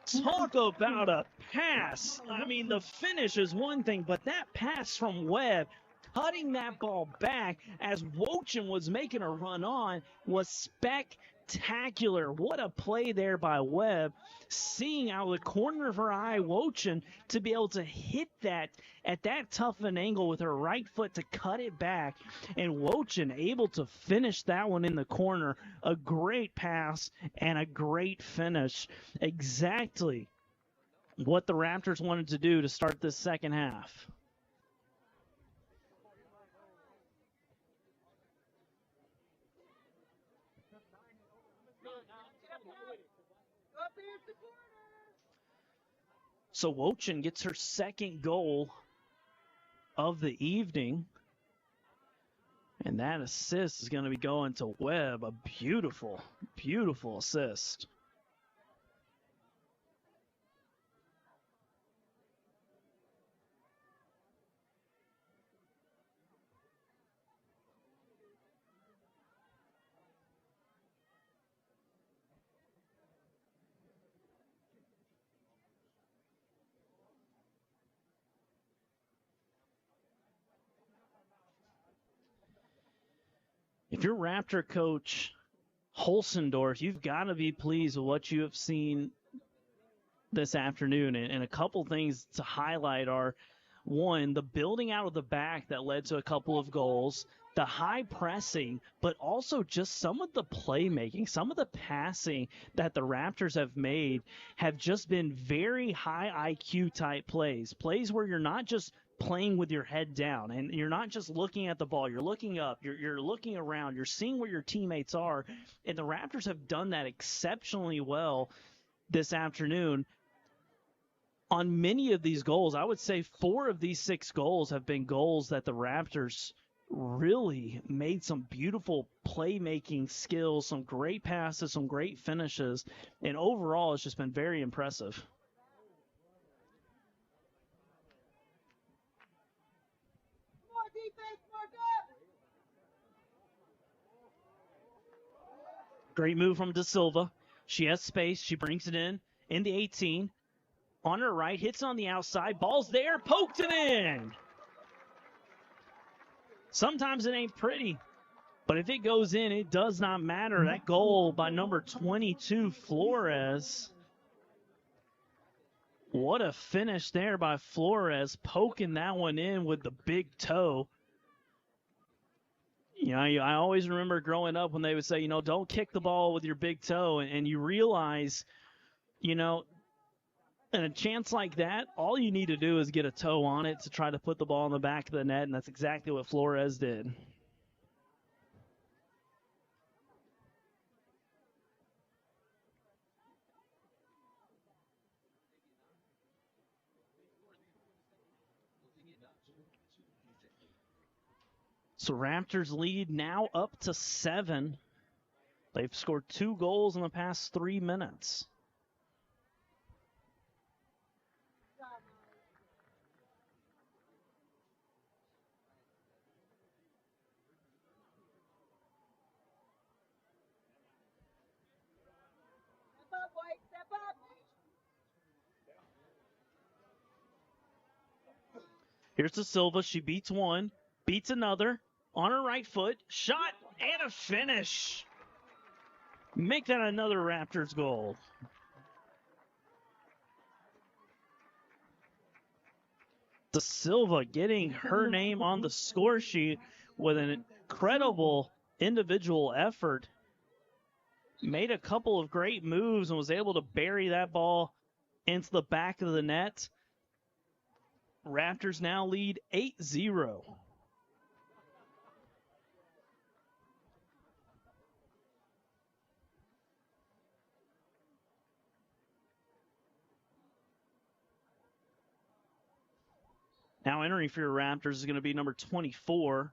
Talk about a pass. I mean, the finish is one thing, but that pass from Webb, cutting that ball back as Wochin was making a run on, was spectacular. What a play there by Webb, seeing out of the corner of her eye Wochin to be able to hit that at that tough an angle with her right foot to cut it back, and Wochin able to finish that one in the corner. A great pass and a great finish. Exactly what the Raptors wanted to do to start this second half. So Wochin gets her second goal of the evening. And that assist is going to be going to Webb. A beautiful, beautiful assist. If you're Raptor coach Holsendorf, you've got to be pleased with what you have seen this afternoon. And a couple things to highlight are, one, the building out of the back that led to a couple of goals, the high pressing, but also just some of the playmaking, some of the passing that the Raptors have made have just been very high IQ type plays where you're not just playing with your head down and you're not just looking at the ball, you're looking up, you're looking around, you're seeing where your teammates are, and the Raptors have done that exceptionally well this afternoon. On many of these goals, I would say 4 of these 6 goals have been goals that the Raptors really made some beautiful playmaking skills, some great passes, some great finishes, and overall it's just been very impressive. Great move from Da Silva. She has space. She brings it in the 18. On her right, hits on the outside. Ball's there, poked it in. Sometimes it ain't pretty, but if it goes in, it does not matter. That goal by number 22, Flores. What a finish there by Flores, poking that one in with the big toe. You know, I always remember growing up when they would say, you know, don't kick the ball with your big toe. And you realize, you know, in a chance like that, all you need to do is get a toe on it to try to put the ball in the back of the net. And that's exactly what Flores did. So Raptors lead now up to 7. They've scored 2 goals in the past 3 minutes. Step up, White, step up. Here's Da Silva. She beats one, beats another. On her right foot, shot, and a finish. Make that another Raptors goal. Da Silva getting her name on the score sheet with an incredible individual effort. Made a couple of great moves and was able to bury that ball into the back of the net. Raptors now lead 8-0. Now entering for your Raptors is going to be number 24,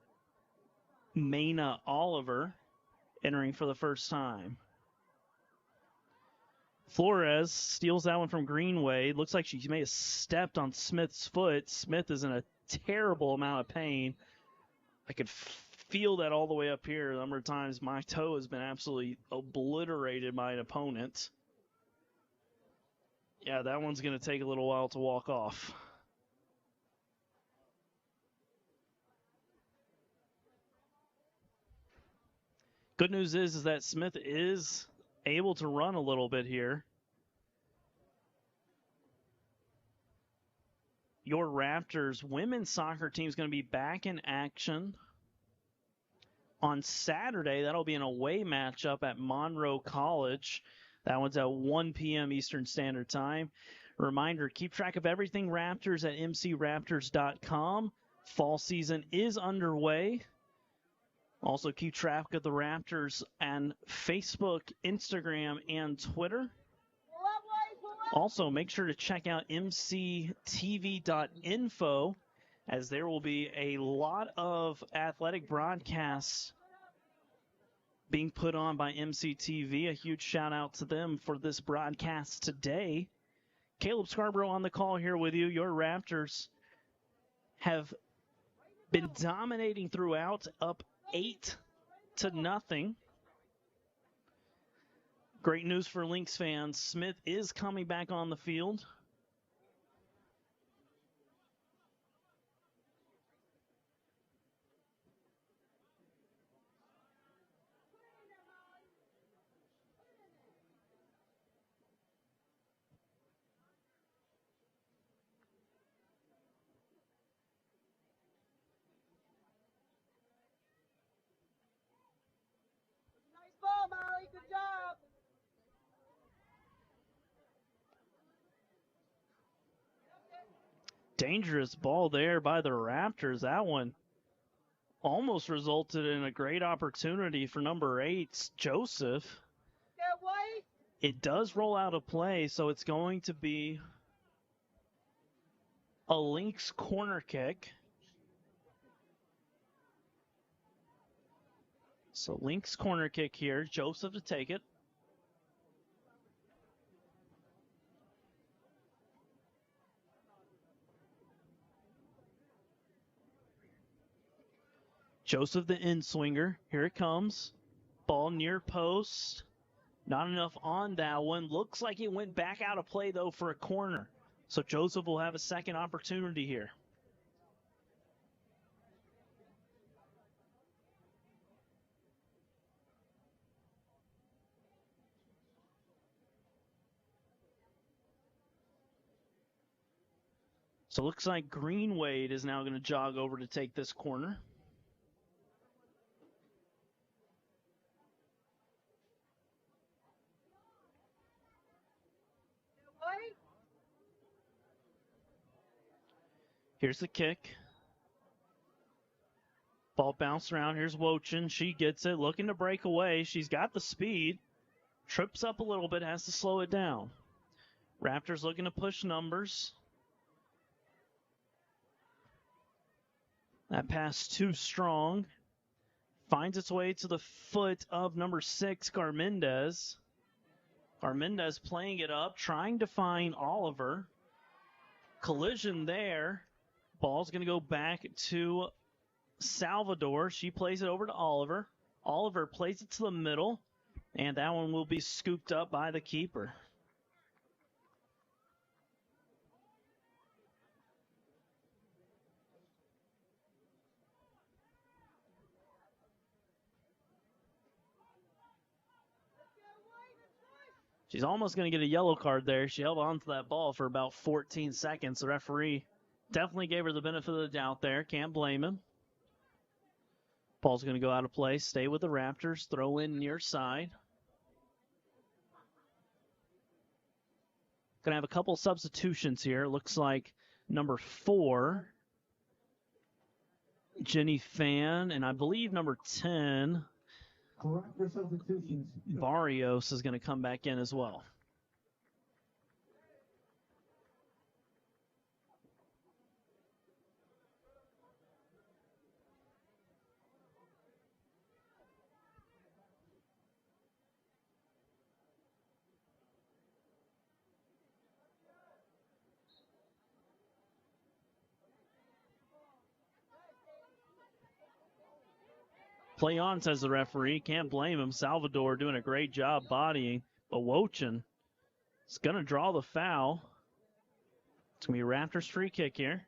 Mayna Oliver, entering for the first time. Flores steals that one from Greenway. Looks like she may have stepped on Smith's foot. Smith is in a terrible amount of pain. I could feel that all the way up here. A number of times my toe has been absolutely obliterated by an opponent. Yeah, that one's going to take a little while to walk off. Good news is that Smith is able to run a little bit here. Your Raptors women's soccer team is going to be back in action on Saturday. That'll be an away matchup at Monroe College. That one's at 1 p.m. Eastern Standard Time. Reminder, keep track of everything Raptors at mcraptors.com. Fall season is underway. Also keep track of the Raptors on Facebook, Instagram, and Twitter. Also, make sure to check out mctv.info, as there will be a lot of athletic broadcasts being put on by MCTV. A huge shout out to them for this broadcast today. Caleb Scarborough on the call here with you. Your Raptors have been dominating throughout, up 8-0. Great news for Lynx fans. Smith is coming back on the field. Nice ball, Molly. Good job. Dangerous ball there by the Raptors. That one almost resulted in a great opportunity for number 8, Joseph. Get White. It does roll out of play, so it's going to be a Lynx corner kick. So Lynx corner kick here. Joseph to take it. Joseph the in-swinger. Here it comes. Ball near post. Not enough on that one. Looks like it went back out of play, though, for a corner. So Joseph will have a second opportunity here. So it looks like Greenway is now going to jog over to take this corner. Here's the kick. Ball bounced around. Here's Wochin. She gets it, looking to break away. She's got the speed. Trips up a little bit, has to slow it down. Raptors looking to push numbers. That pass too strong. Finds its way to the foot of number 6, Garmendez. Garmendez playing it up, trying to find Oliver. Collision there. Ball's going to go back to Salvador. She plays it over to Oliver. Oliver plays it to the middle, and that one will be scooped up by the keeper. She's almost going to get a yellow card there. She held on to that ball for about 14 seconds. The referee definitely gave her the benefit of the doubt there. Can't blame him. Ball's going to go out of play. Stay with the Raptors. Throw in near side. Going to have a couple substitutions here. Looks like number 4, Jenny Fan, and I believe number 10, Barrios, is going to come back in as well. Play on, says the referee. Can't blame him. Salvador doing a great job bodying. But Wochin is going to draw the foul. It's going to be a Raptors free kick here.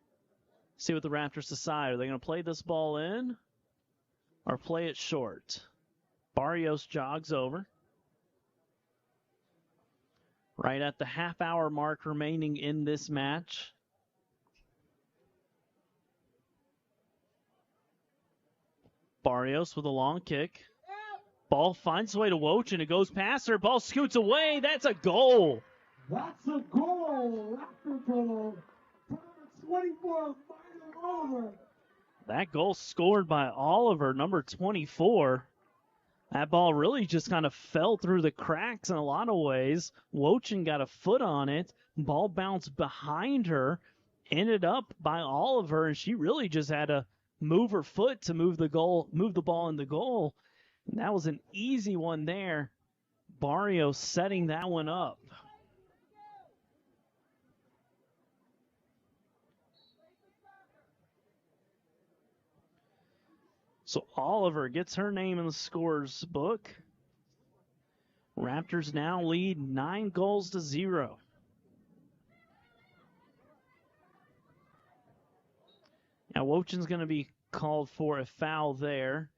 See what the Raptors decide. Are they going to play this ball in or play it short? Barrios jogs over. Right at the half-hour mark remaining in this match. Barrios with a long kick. Ball finds its way to Wochin. It goes past her. Ball scoots away. That's a goal. That's a goal. Raptor goal. 24, Oliver. That goal scored by Oliver, number 24. That ball really just kind of fell through the cracks in a lot of ways. Wochin got a foot on it. Ball bounced behind her. Ended up by Oliver, and she really just had to move her foot to move the ball in the goal. And that was an easy one there. Barrios setting that one up. So Oliver gets her name in the scorers book. Raptors now lead 9-0. Now Wochin's going to be called for a foul there.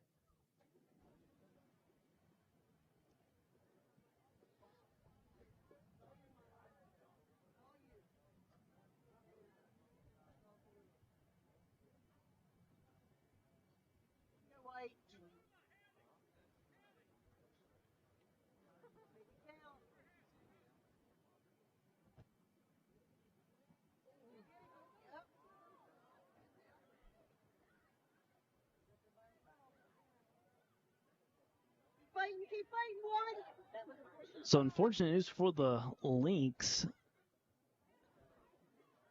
Keep fighting, boy. So unfortunate news for the Lynx.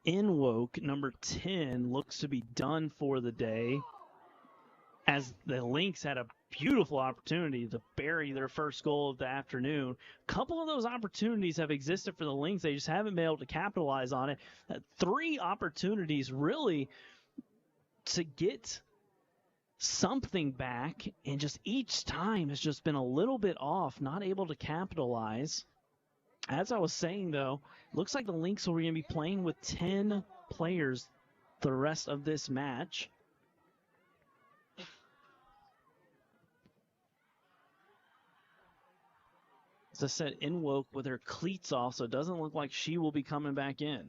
Inwoke, number 10, looks to be done for the day, as the Lynx had a beautiful opportunity to bury their first goal of the afternoon. A couple of those opportunities have existed for the Lynx. They just haven't been able to capitalize on it. 3 opportunities really to get something back, and just each time has just been a little bit off, not able to capitalize. As I was saying, though, looks like the Lynx are going to be playing with 10 players the rest of this match. As I said, Inwoke with her cleats off, so it doesn't look like she will be coming back in.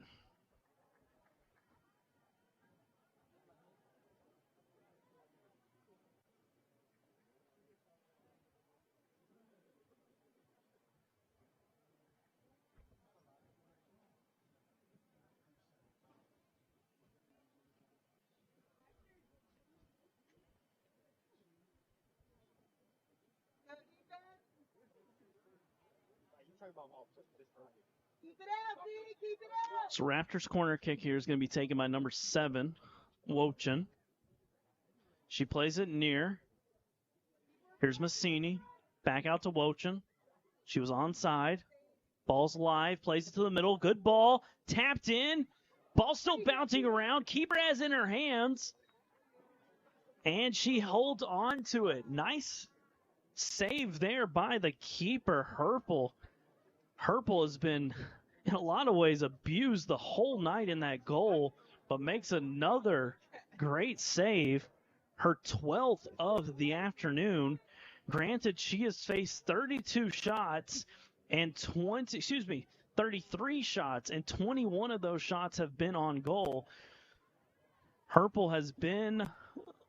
Keep it out, Dee. Keep it out. So Raptors corner kick here is going to be taken by number 7, Wochin. She plays it near. Here's Massini. Back out to Wochin. She was onside. Ball's live. Plays it to the middle. Good ball. Tapped in. Ball still bouncing around. Keeper has it in her hands. And she holds on to it. Nice save there by the keeper, Herpel. Herpel has been, in a lot of ways, abused the whole night in that goal, but makes another great save. Her 12th of the afternoon. Granted, she has faced 32 shots and 33 shots, and 21 of those shots have been on goal. Herpel has been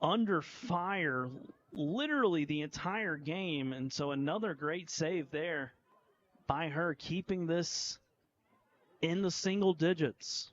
under fire literally the entire game, and so another great save there by her, keeping this in the single digits.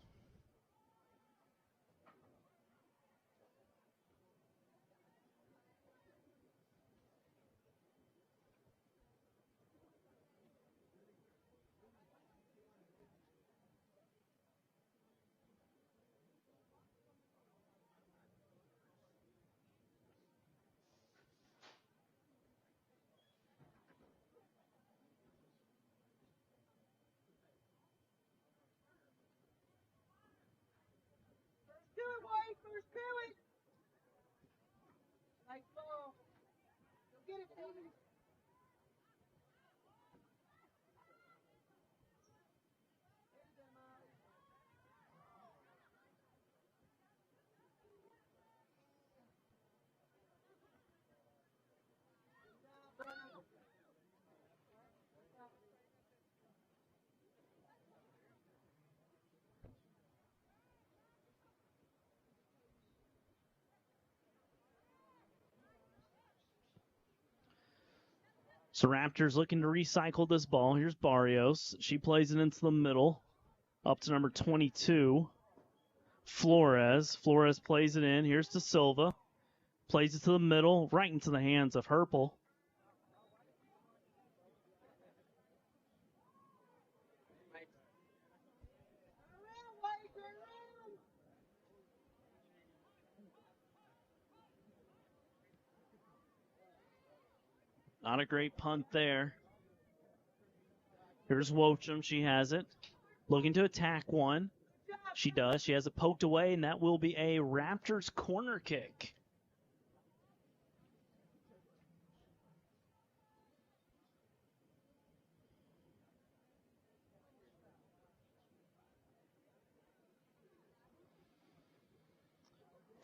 Do it, White. First do it. Nice ball. get it, baby. So Raptors looking to recycle this ball. Here's Barrios. She plays it into the middle, up to number 22, Flores. Flores plays it in. Here's De Silva. Plays it to the middle, right into the hands of Herpel. Not a great punt there. Here's Wocham. She has it. Looking to attack one. She does. She has it poked away, and that will be a Raptors corner kick.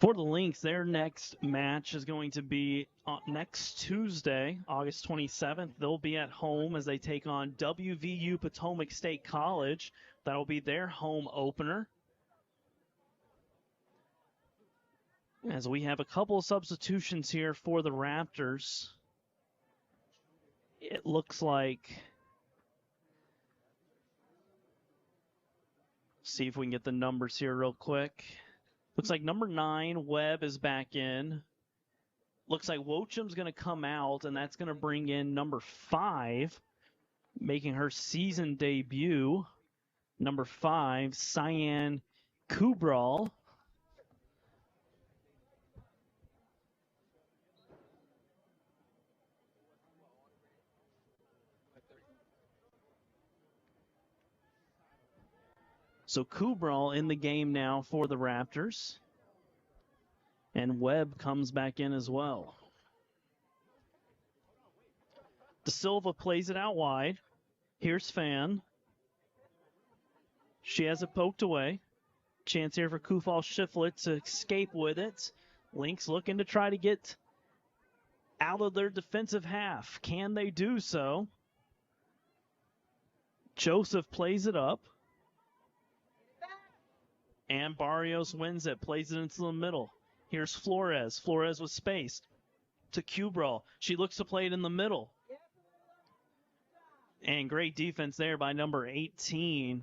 For the Lynx, their next match is going to be next Tuesday, August 27th. They'll be at home as they take on WVU Potomac State College. That'll be their home opener. As we have a couple of substitutions here for the Raptors. It looks like... See if we can get the numbers here real quick. Looks like number 9, Webb, is back in. Looks like Wocham's going to come out, and that's going to bring in number 5, making her season debut. Number 5, Cyan Kubral. So Kubral in the game now for the Raptors. And Webb comes back in as well. De Silva plays it out wide. Here's Fan. She has it poked away. Chance here for Kufal Shiflett to escape with it. Lynx looking to try to get out of their defensive half. Can they do so? Joseph plays it up. And Barrios wins it, plays it into the middle. Here's Flores. Flores with space to Kubral. She looks to play it in the middle. And great defense there by number 18,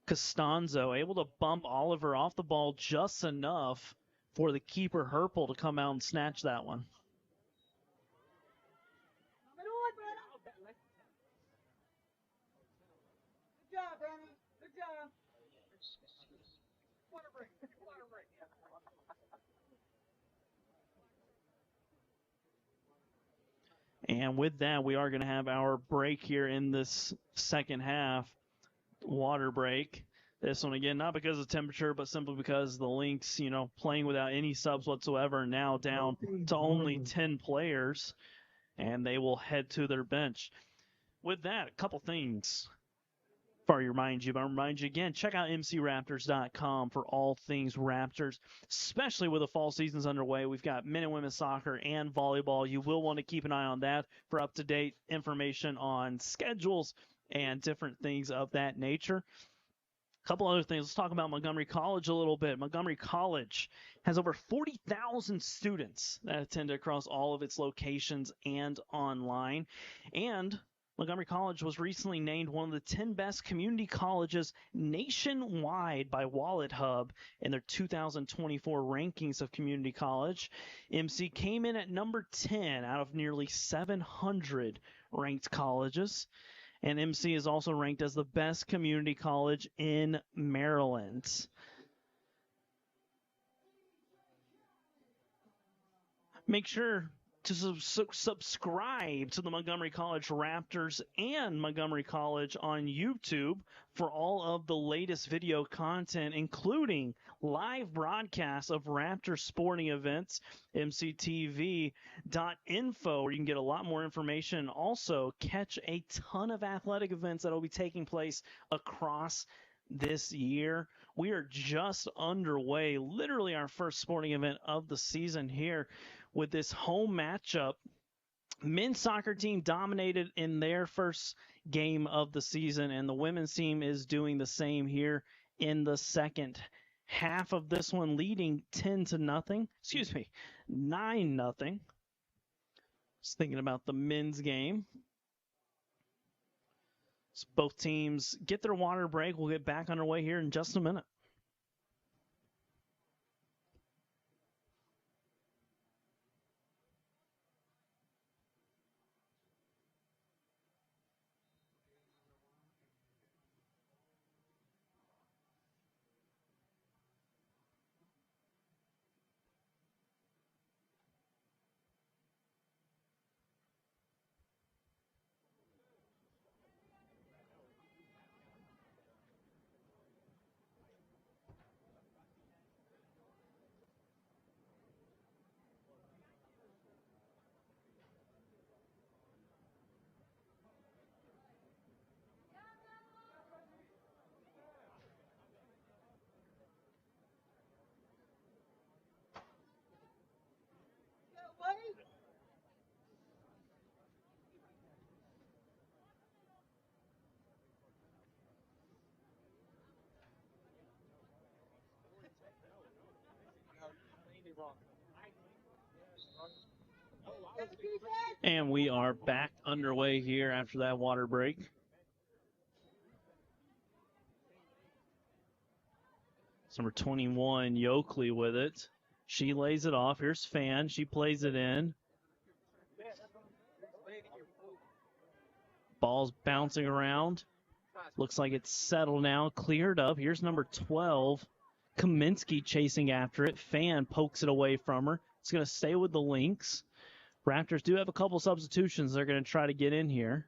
Costanzo. Able to bump Oliver off the ball just enough for the keeper, Herpel, to come out and snatch that one. Good job, Brandon. Good job. Water break. And with that, we are going to have our break here in this second half. Water break. This one, again, not because of temperature, but simply because the Lynx, playing without any subs whatsoever, now down to only 10 players, and they will head to their bench. With that, a couple things. Before I remind you again, check out mcraptors.com for all things Raptors, especially with the fall seasons underway. We've got men and women's soccer and volleyball. You will want to keep an eye on that for up-to-date information on schedules and different things of that nature. A couple other things. Let's talk about Montgomery College a little bit. Montgomery College has over 40,000 students that attend across all of its locations and online. And Montgomery College was recently named one of the 10 best community colleges nationwide by Wallet Hub in their 2024 rankings of community college. MC came in at number 10 out of nearly 700 ranked colleges. And MC is also ranked as the best community college in Maryland. Make sure to subscribe to the Montgomery College Raptors and Montgomery College on YouTube for all of the latest video content, including live broadcasts of Raptors sporting events, mctv.info, where you can get a lot more information. Also, catch a ton of athletic events that will be taking place across this year. We are just underway, literally our first sporting event of the season here with this home matchup. Men's soccer team dominated in their first game of the season, and the women's team is doing the same here in the second half of this one, leading 9-0. Just thinking about the men's game. So both teams get their water break. We'll get back underway here in just a minute. And we are back underway here after that water break. It's number 21, Yoakley, with it. She lays it off. Here's Fan. She plays it in. Ball's bouncing around. Looks like it's settled now, cleared up. Here's number 12, Kaminsky, chasing after it. Fan pokes it away from her. It's going to stay with the Lynx. Raptors do have a couple substitutions they're going to try to get in here.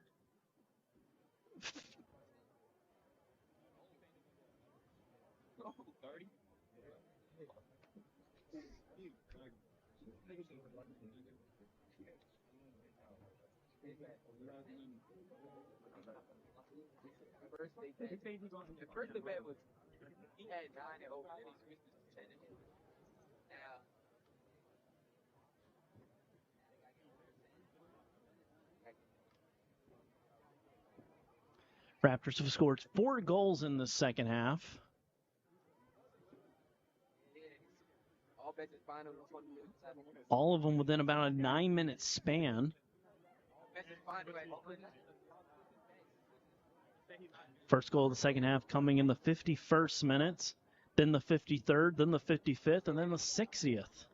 The first event was he had 9 and 0, then he switched to 10 and 8. Raptors have scored 4 goals in the second half. All of them within about a 9-minute span. First goal of the second half coming in the 51st minute, then the 53rd, then the 55th, and then the 60th.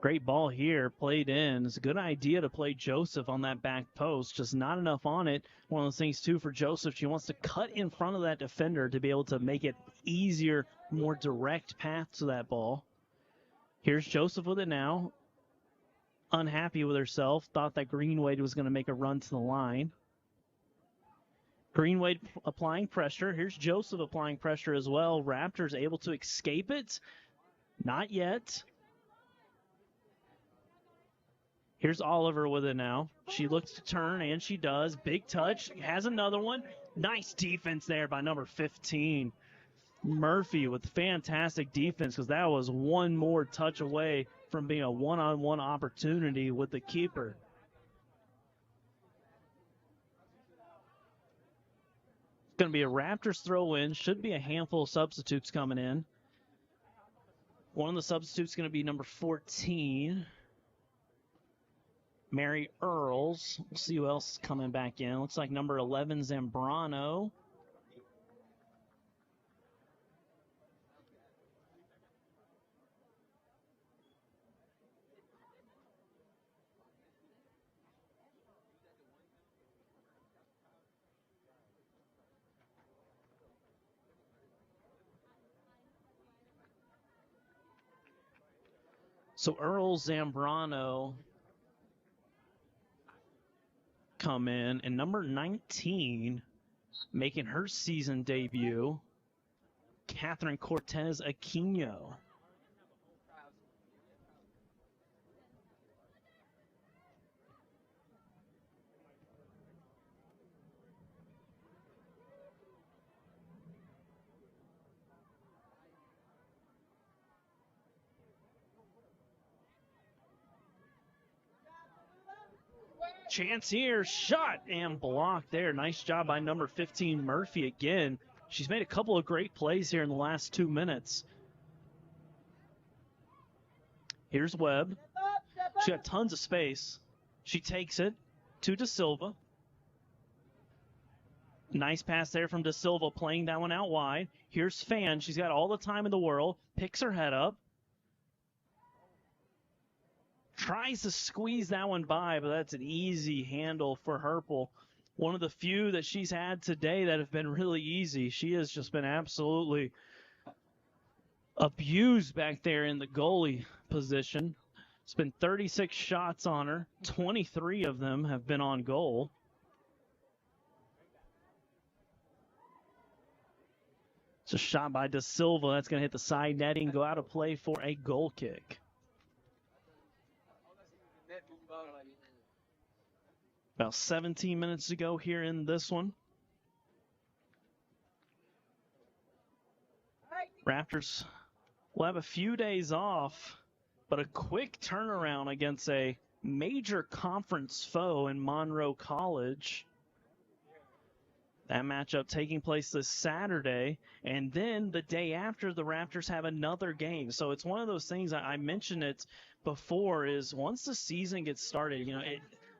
Great ball here, played in. It's a good idea to play Joseph on that back post, just not enough on it. One of those things, too, for Joseph, she wants to cut in front of that defender to be able to make it easier, more direct path to that ball. Here's Joseph with it now. Unhappy with herself, thought that Greenwade was going to make a run to the line. Greenwade applying pressure. Here's Joseph applying pressure as well. Raptors able to escape it. Not yet. Here's Oliver with it now. She looks to turn, and she does. Big touch. Has another one. Nice defense there by number 15. Murphy with fantastic defense, because that was one more touch away from being a one-on-one opportunity with the keeper. It's going to be a Raptors throw-in. Should be a handful of substitutes coming in. One of the substitutes is going to be number 14. Mary Earls. We'll see who else is coming back in. Looks like number 11, Zambrano. So Earl Zambrano come in, and number 19 making her season debut, Catherine Cortez Aquino. Chance here, shot and blocked there. Nice job by number 15, Murphy again. She's made a couple of great plays here in the last 2 minutes. Here's Webb. She got tons of space. She takes it to Da Silva. Nice pass there from Da Silva, playing that one out wide. Here's Fan. She's got all the time in the world. Picks her head up. Tries to squeeze that one by, but that's an easy handle for Herpel. One of the few that she's had today that have been really easy. She has just been absolutely abused back there in the goalie position. It's been 36 shots on her. 23 of them have been on goal. It's a shot by Da Silva. That's going to hit the side netting, go out of play for a goal kick. About 17 minutes to go here in this one. Raptors will have a few days off, but a quick turnaround against a major conference foe in Monroe College. That matchup taking place this Saturday, and then the day after, the Raptors have another game. So it's one of those things, I mentioned it before, is once the season gets started,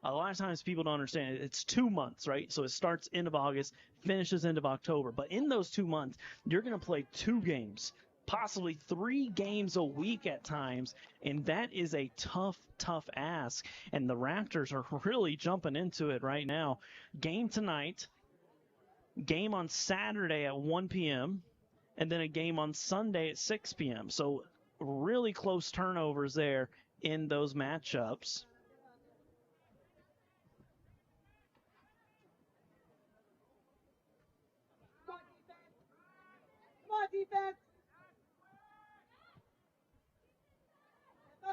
a lot of times people don't understand it. It's 2 months, right? So it starts end of August, finishes end of October. But in those 2 months, you're going to play 2 games, possibly 3 games a week at times. And that is a tough, tough ask. And the Raptors are really jumping into it right now. Game tonight, game on Saturday at 1 p.m., and then a game on Sunday at 6 p.m. So really close turnovers there in those matchups. Defense.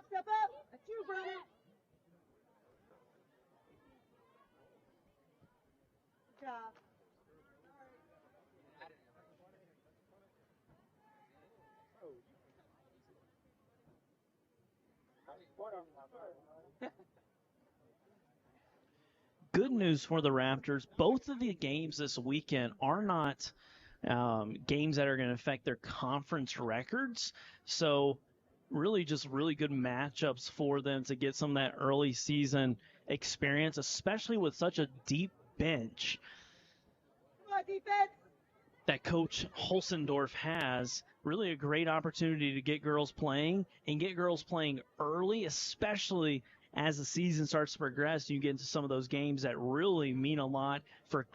Step up. That's you, brother. Good job. Good news for the Raptors. Both of the games this weekend are not games that are going to affect their conference records. So really just really good matchups for them to get some of that early season experience, especially with such a deep bench that Coach Holsendorf has. Really a great opportunity to get girls playing and get girls playing early, especially as the season starts to progress. You get into some of those games that really mean a lot for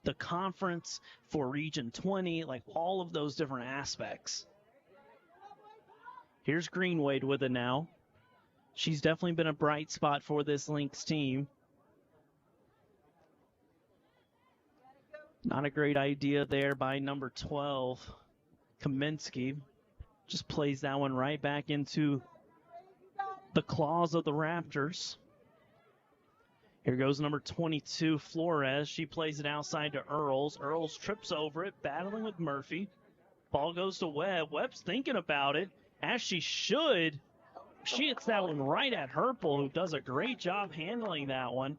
the conference, for Region 20, like all of those different aspects. Here's Greenwade with it now. She's definitely been a bright spot for this Lynx team. Not a great idea there by number 12, Kaminsky. Just plays that one right back into the claws of the Raptors. Here goes number 22, Flores. She plays it outside to Earls. Earls trips over it, battling with Murphy. Ball goes to Webb. Webb's thinking about it, as she should. She hits that one right at Herpel, who does a great job handling that one.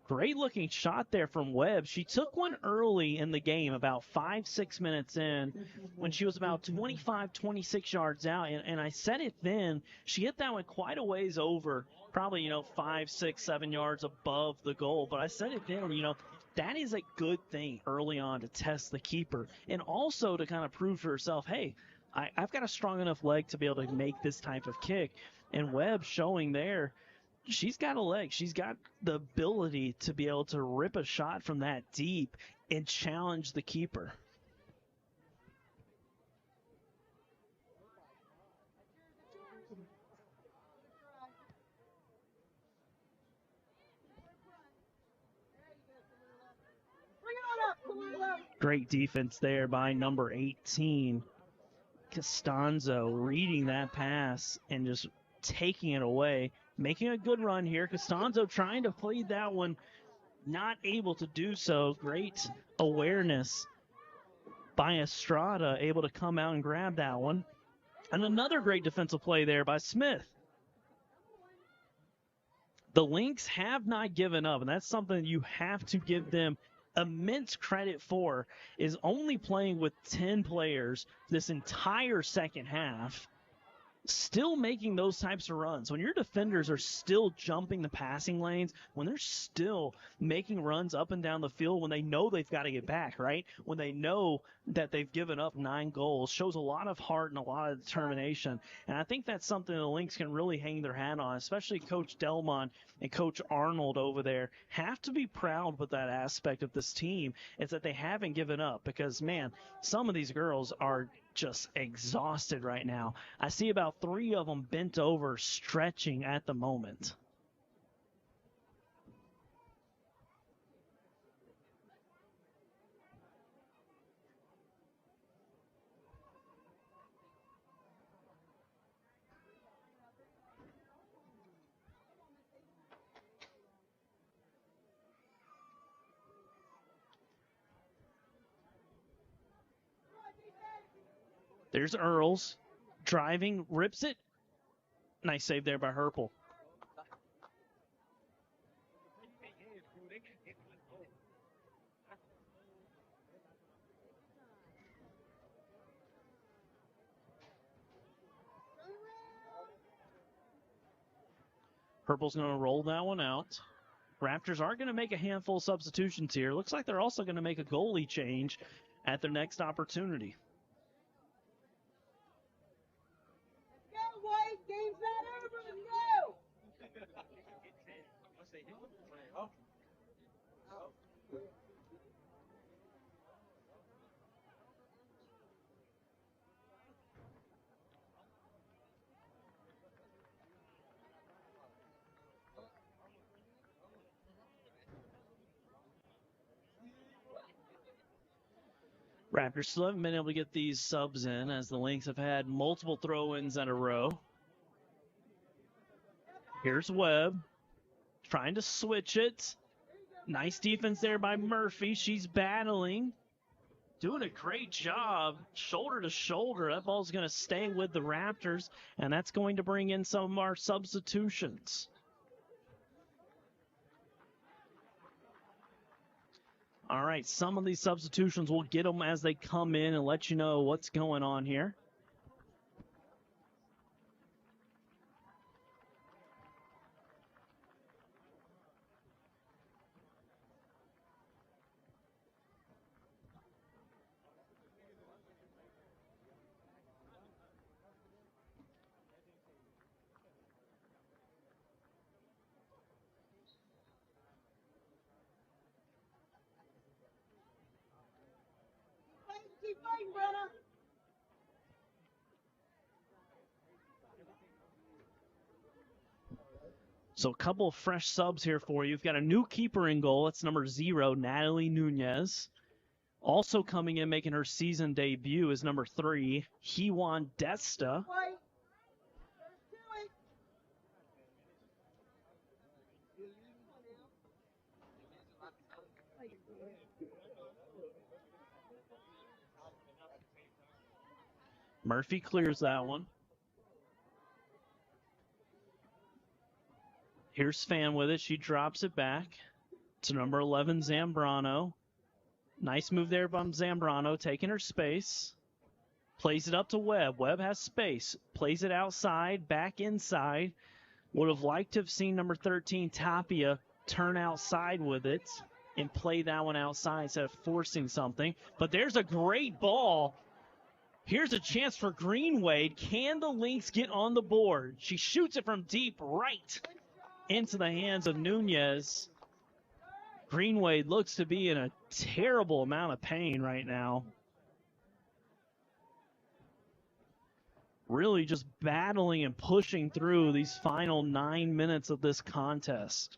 Great looking shot there from Webb. She took one early in the game, about 5-6 minutes in, when she was about 25, 26 yards out. And I said it then, she hit that one quite a ways over, probably, 5, 6, 7 yards above the goal. But I said it then, that is a good thing early on to test the keeper. And also to kind of prove to herself, hey, I've got a strong enough leg to be able to make this type of kick. And Webb showing there, she's got a leg. She's got the ability to be able to rip a shot from that deep and challenge the keeper. Great defense there by number 18. Costanzo reading that pass and just taking it away. Making a good run here. Costanzo trying to play that one. Not able to do so. Great awareness by Estrada. Able to come out and grab that one. And another great defensive play there by Smith. The Lynx have not given up, and that's something you have to give them immense credit for, is only playing with 10 players this entire second half, still making those types of runs. When your defenders are still jumping the passing lanes, when they're still making runs up and down the field, when they know they've got to get back, right? When they know that they've given up 9 goals, shows a lot of heart and a lot of determination. And I think that's something the Lynx can really hang their hat on, especially Coach Delmont and Coach Arnold over there have to be proud with that aspect of this team, is that they haven't given up, because, man, some of these girls are just exhausted right now. I see about 3 of them bent over, stretching at the moment. There's Earls driving, rips it. Nice save there by Herpel. Herpel's going to roll that one out. Raptors are going to make a handful of substitutions here. Looks like they're also going to make a goalie change at their next opportunity. Game's not over. Let's go. Raptors still haven't been able to get these subs in, as the Lynx have had multiple throw-ins in a row. Here's Webb trying to switch it. Nice defense there by Murphy. She's battling. Doing a great job, shoulder to shoulder. That ball's going to stay with the Raptors, and that's going to bring in some of our substitutions. All right, some of these substitutions, we'll get them as they come in and let you know what's going on here. Keep fighting, Brenna. So a couple of fresh subs here for you. You've got a new keeper in goal. It's number 0, Natalie Nunez. Also coming in, making her season debut, is number 3, Hewan Desta. Murphy clears that one. Here's Fan with it. She drops it back to number 11, Zambrano. Nice move there by Zambrano, taking her space. Plays it up to Webb. Webb has space. Plays it outside, back inside. Would have liked to have seen number 13, Tapia, turn outside with it and play that one outside instead of forcing something. But there's a great ball. Here's a chance for Greenwade. Can the Lynx get on the board? She shoots it from deep right into the hands of Nunez. Greenwade looks to be in a terrible amount of pain right now. Really just battling and pushing through these final 9 minutes of this contest.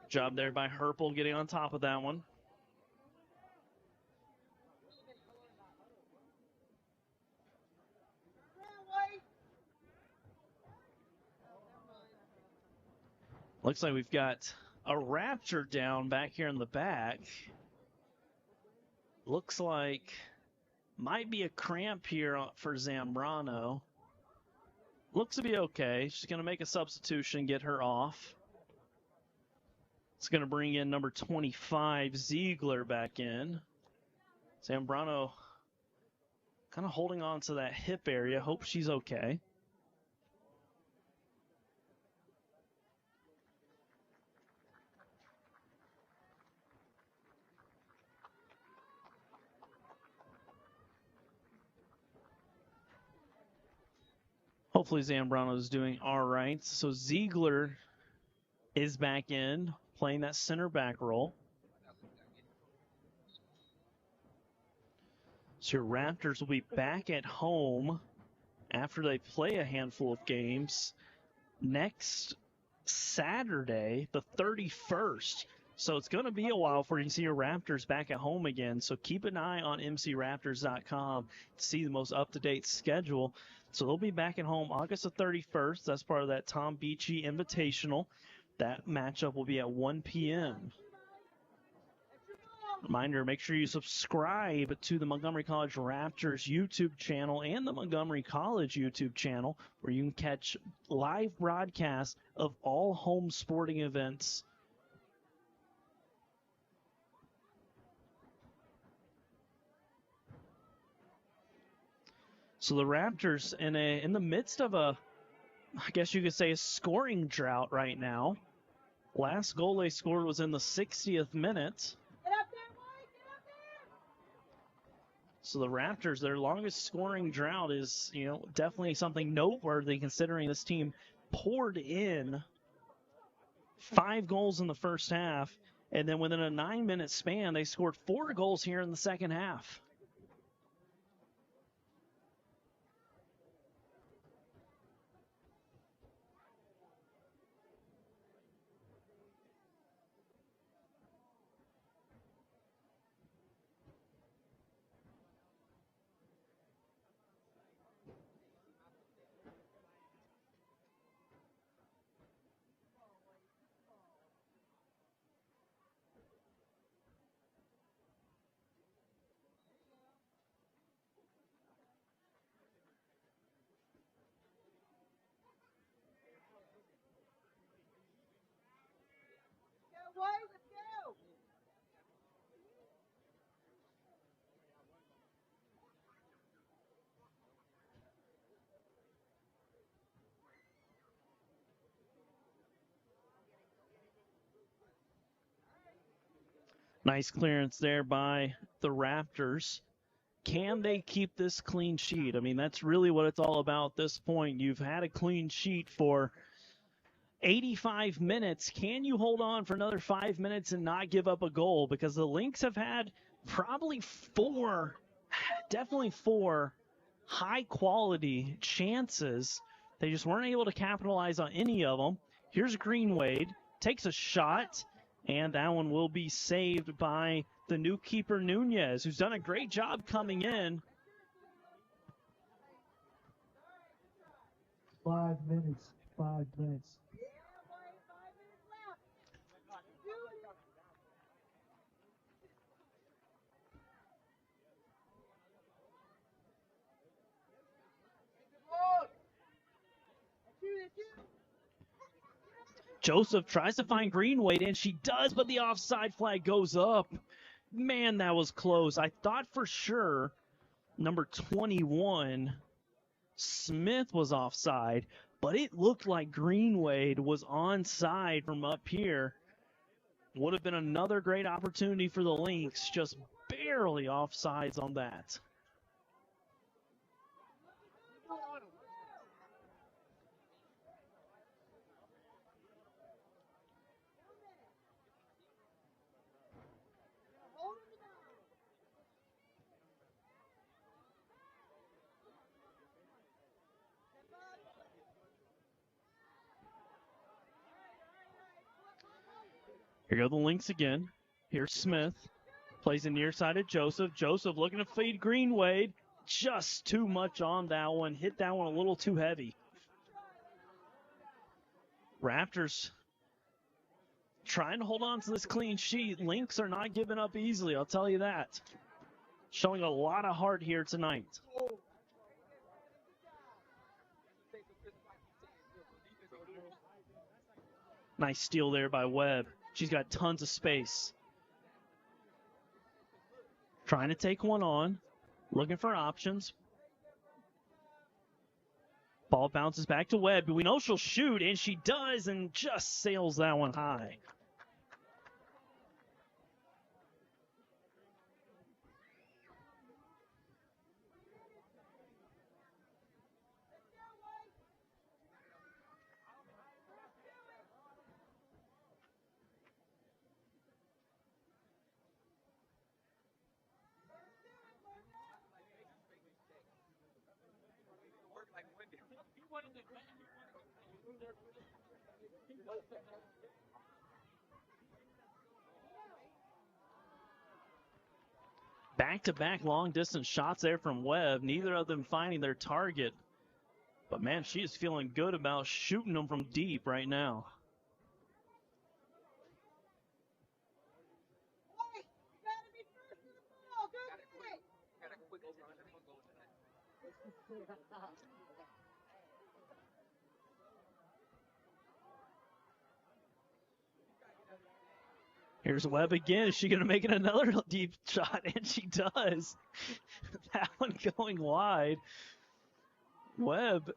Job there by Herpel getting on top of that one. Looks like we've got a Raptor down back here in the back. Looks like might be a cramp here for Zambrano. Looks to be okay. She's going to make a substitution, get her off. It's going to bring in number 25, Ziegler, back in. Zambrano kind of holding on to that hip area. Hope she's okay. Hopefully Zambrano's doing all right. So Ziegler is back in, playing that center back role. So your Raptors will be back at home after they play a handful of games next Saturday, the 31st. So it's going to be a while before you can see your Raptors back at home again. So keep an eye on mcraptors.com to see the most up-to-date schedule. So they'll be back at home August the 31st. That's part of that Tom Beachy Invitational. That matchup will be at 1 p.m. Reminder, make sure you subscribe to the Montgomery College Raptors YouTube channel and the Montgomery College YouTube channel, where you can catch live broadcasts of all home sporting events. So the Raptors in the midst of a, I guess you could say, a scoring drought right now. Last goal they scored was in the 60th minute. So the Raptors, their longest scoring drought is, definitely something noteworthy considering this team poured in 5 goals in the first half, and then within a 9-minute span, they scored 4 goals here in the second half. Nice clearance there by the Raptors. Can they keep this clean sheet? I mean, that's really what it's all about at this point. You've had a clean sheet for 85 minutes. Can you hold on for another 5 minutes and not give up a goal? Because the Lynx have had probably definitely four high-quality chances. They just weren't able to capitalize on any of them. Here's Greenwade, takes a shot, and that one will be saved by the new keeper, Nunez, who's done a great job coming in. 5 minutes. 5 minutes. Joseph tries to find Greenwade, and she does, but the offside flag goes up. Man, that was close. I thought for sure number 21, Smith, was offside, but it looked like Greenwade was onside from up here. Would have been another great opportunity for the Lynx, just barely offsides on that. Here go the Lynx again. Here's Smith. Plays the near side of Joseph. Joseph looking to feed Greenwade. Just too much on that one. Hit that one a little too heavy. Raptors trying to hold on to this clean sheet. Lynx are not giving up easily, I'll tell you that. Showing a lot of heart here tonight. Nice steal there by Webb. She's got tons of space. Trying to take one on. Looking for options. Ball bounces back to Webb. We know she'll shoot, and she does, and just sails that one high. Back-to-back long-distance shots there from Webb. Neither of them finding their target. But, man, she is feeling good about shooting them from deep right now. Here's Webb again. Is she going to make it another deep shot? And she does. That one going wide. Webb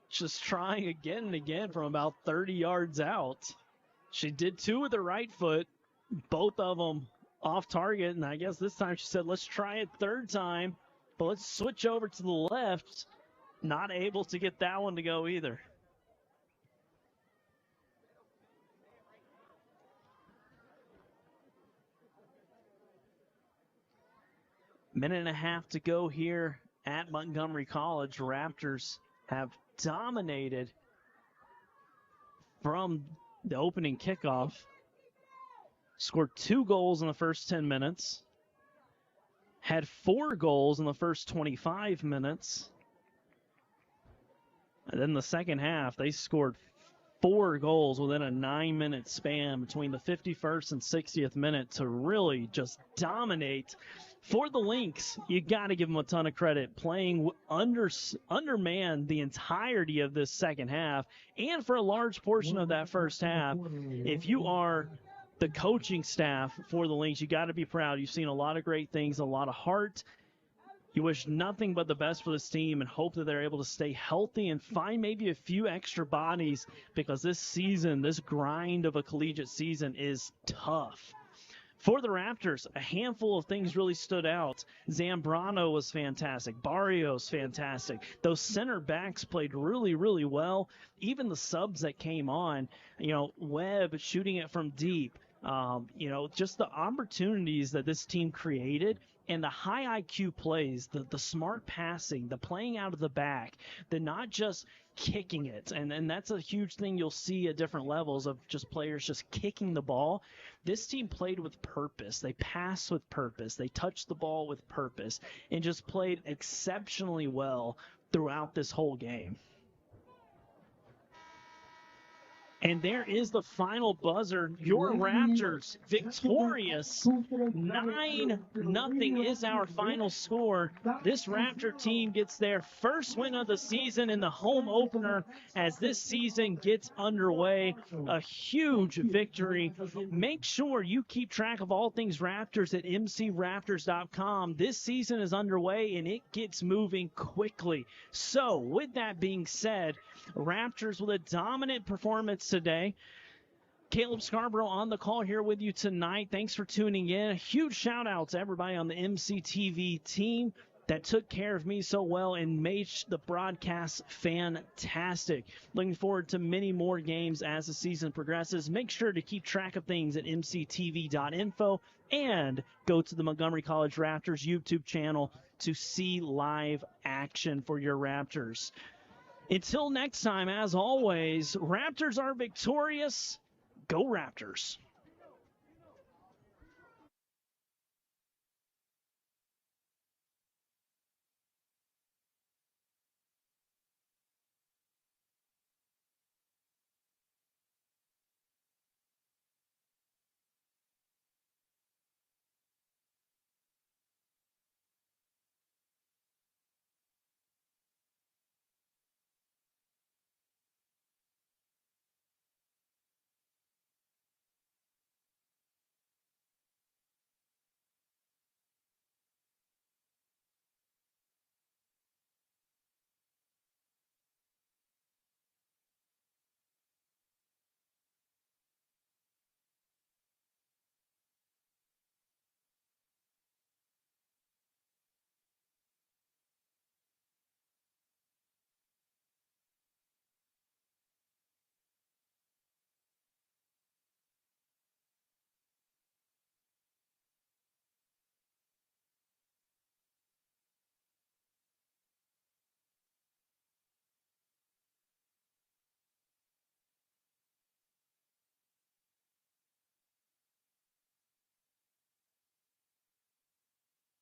just trying again and again from about 30 yards out. She did two with her right foot, both of them off target. And I guess this time she said, let's try it third time, but let's switch over to the left. Not able to get that one to go either. Minute and a half to go here at Montgomery College. Raptors have dominated from the opening kickoff. Scored 2 goals in the first 10 minutes. Had 4 goals in the first 25 minutes. And then the second half, they scored 4 goals within a 9-minute span between the 51st and 60th minute to really just dominate. For the Lynx, you got to give them a ton of credit, playing undermanned the entirety of this second half, and for a large portion of that first half. If you are the coaching staff for the Lynx, you got to be proud. You've seen a lot of great things, a lot of heart. You wish nothing but the best for this team and hope that they're able to stay healthy and find maybe a few extra bodies, because this season, this grind of a collegiate season is tough. For the Raptors, a handful of things really stood out. Zambrano was fantastic. Barrios, fantastic. Those center backs played really, really well. Even the subs that came on, Webb shooting it from deep. Just the opportunities that this team created and the high IQ plays, the smart passing, the playing out of the back, the not just kicking it. And that's a huge thing you'll see at different levels of just players just kicking the ball. This team played with purpose. They passed with purpose. They touched the ball with purpose and just played exceptionally well throughout this whole game. And there is the final buzzer. Your Raptors victorious. 9-0 is our final score. This Raptor team gets their first win of the season in the home opener as this season gets underway. A huge victory. Make sure you keep track of all things Raptors at mcraptors.com. This season is underway and it gets moving quickly. So with that being said, Raptors with a dominant performance today. Caleb Scarborough on the call here with you tonight. Thanks for tuning in. A huge shout out to everybody on the MCTV team that took care of me so well and made the broadcast fantastic. Looking forward to many more games as the season progresses. Make sure to keep track of things at mctv.info and go to the Montgomery College Raptors YouTube channel to see live action for your Raptors. Until next time, as always, Raptors are victorious. Go Raptors.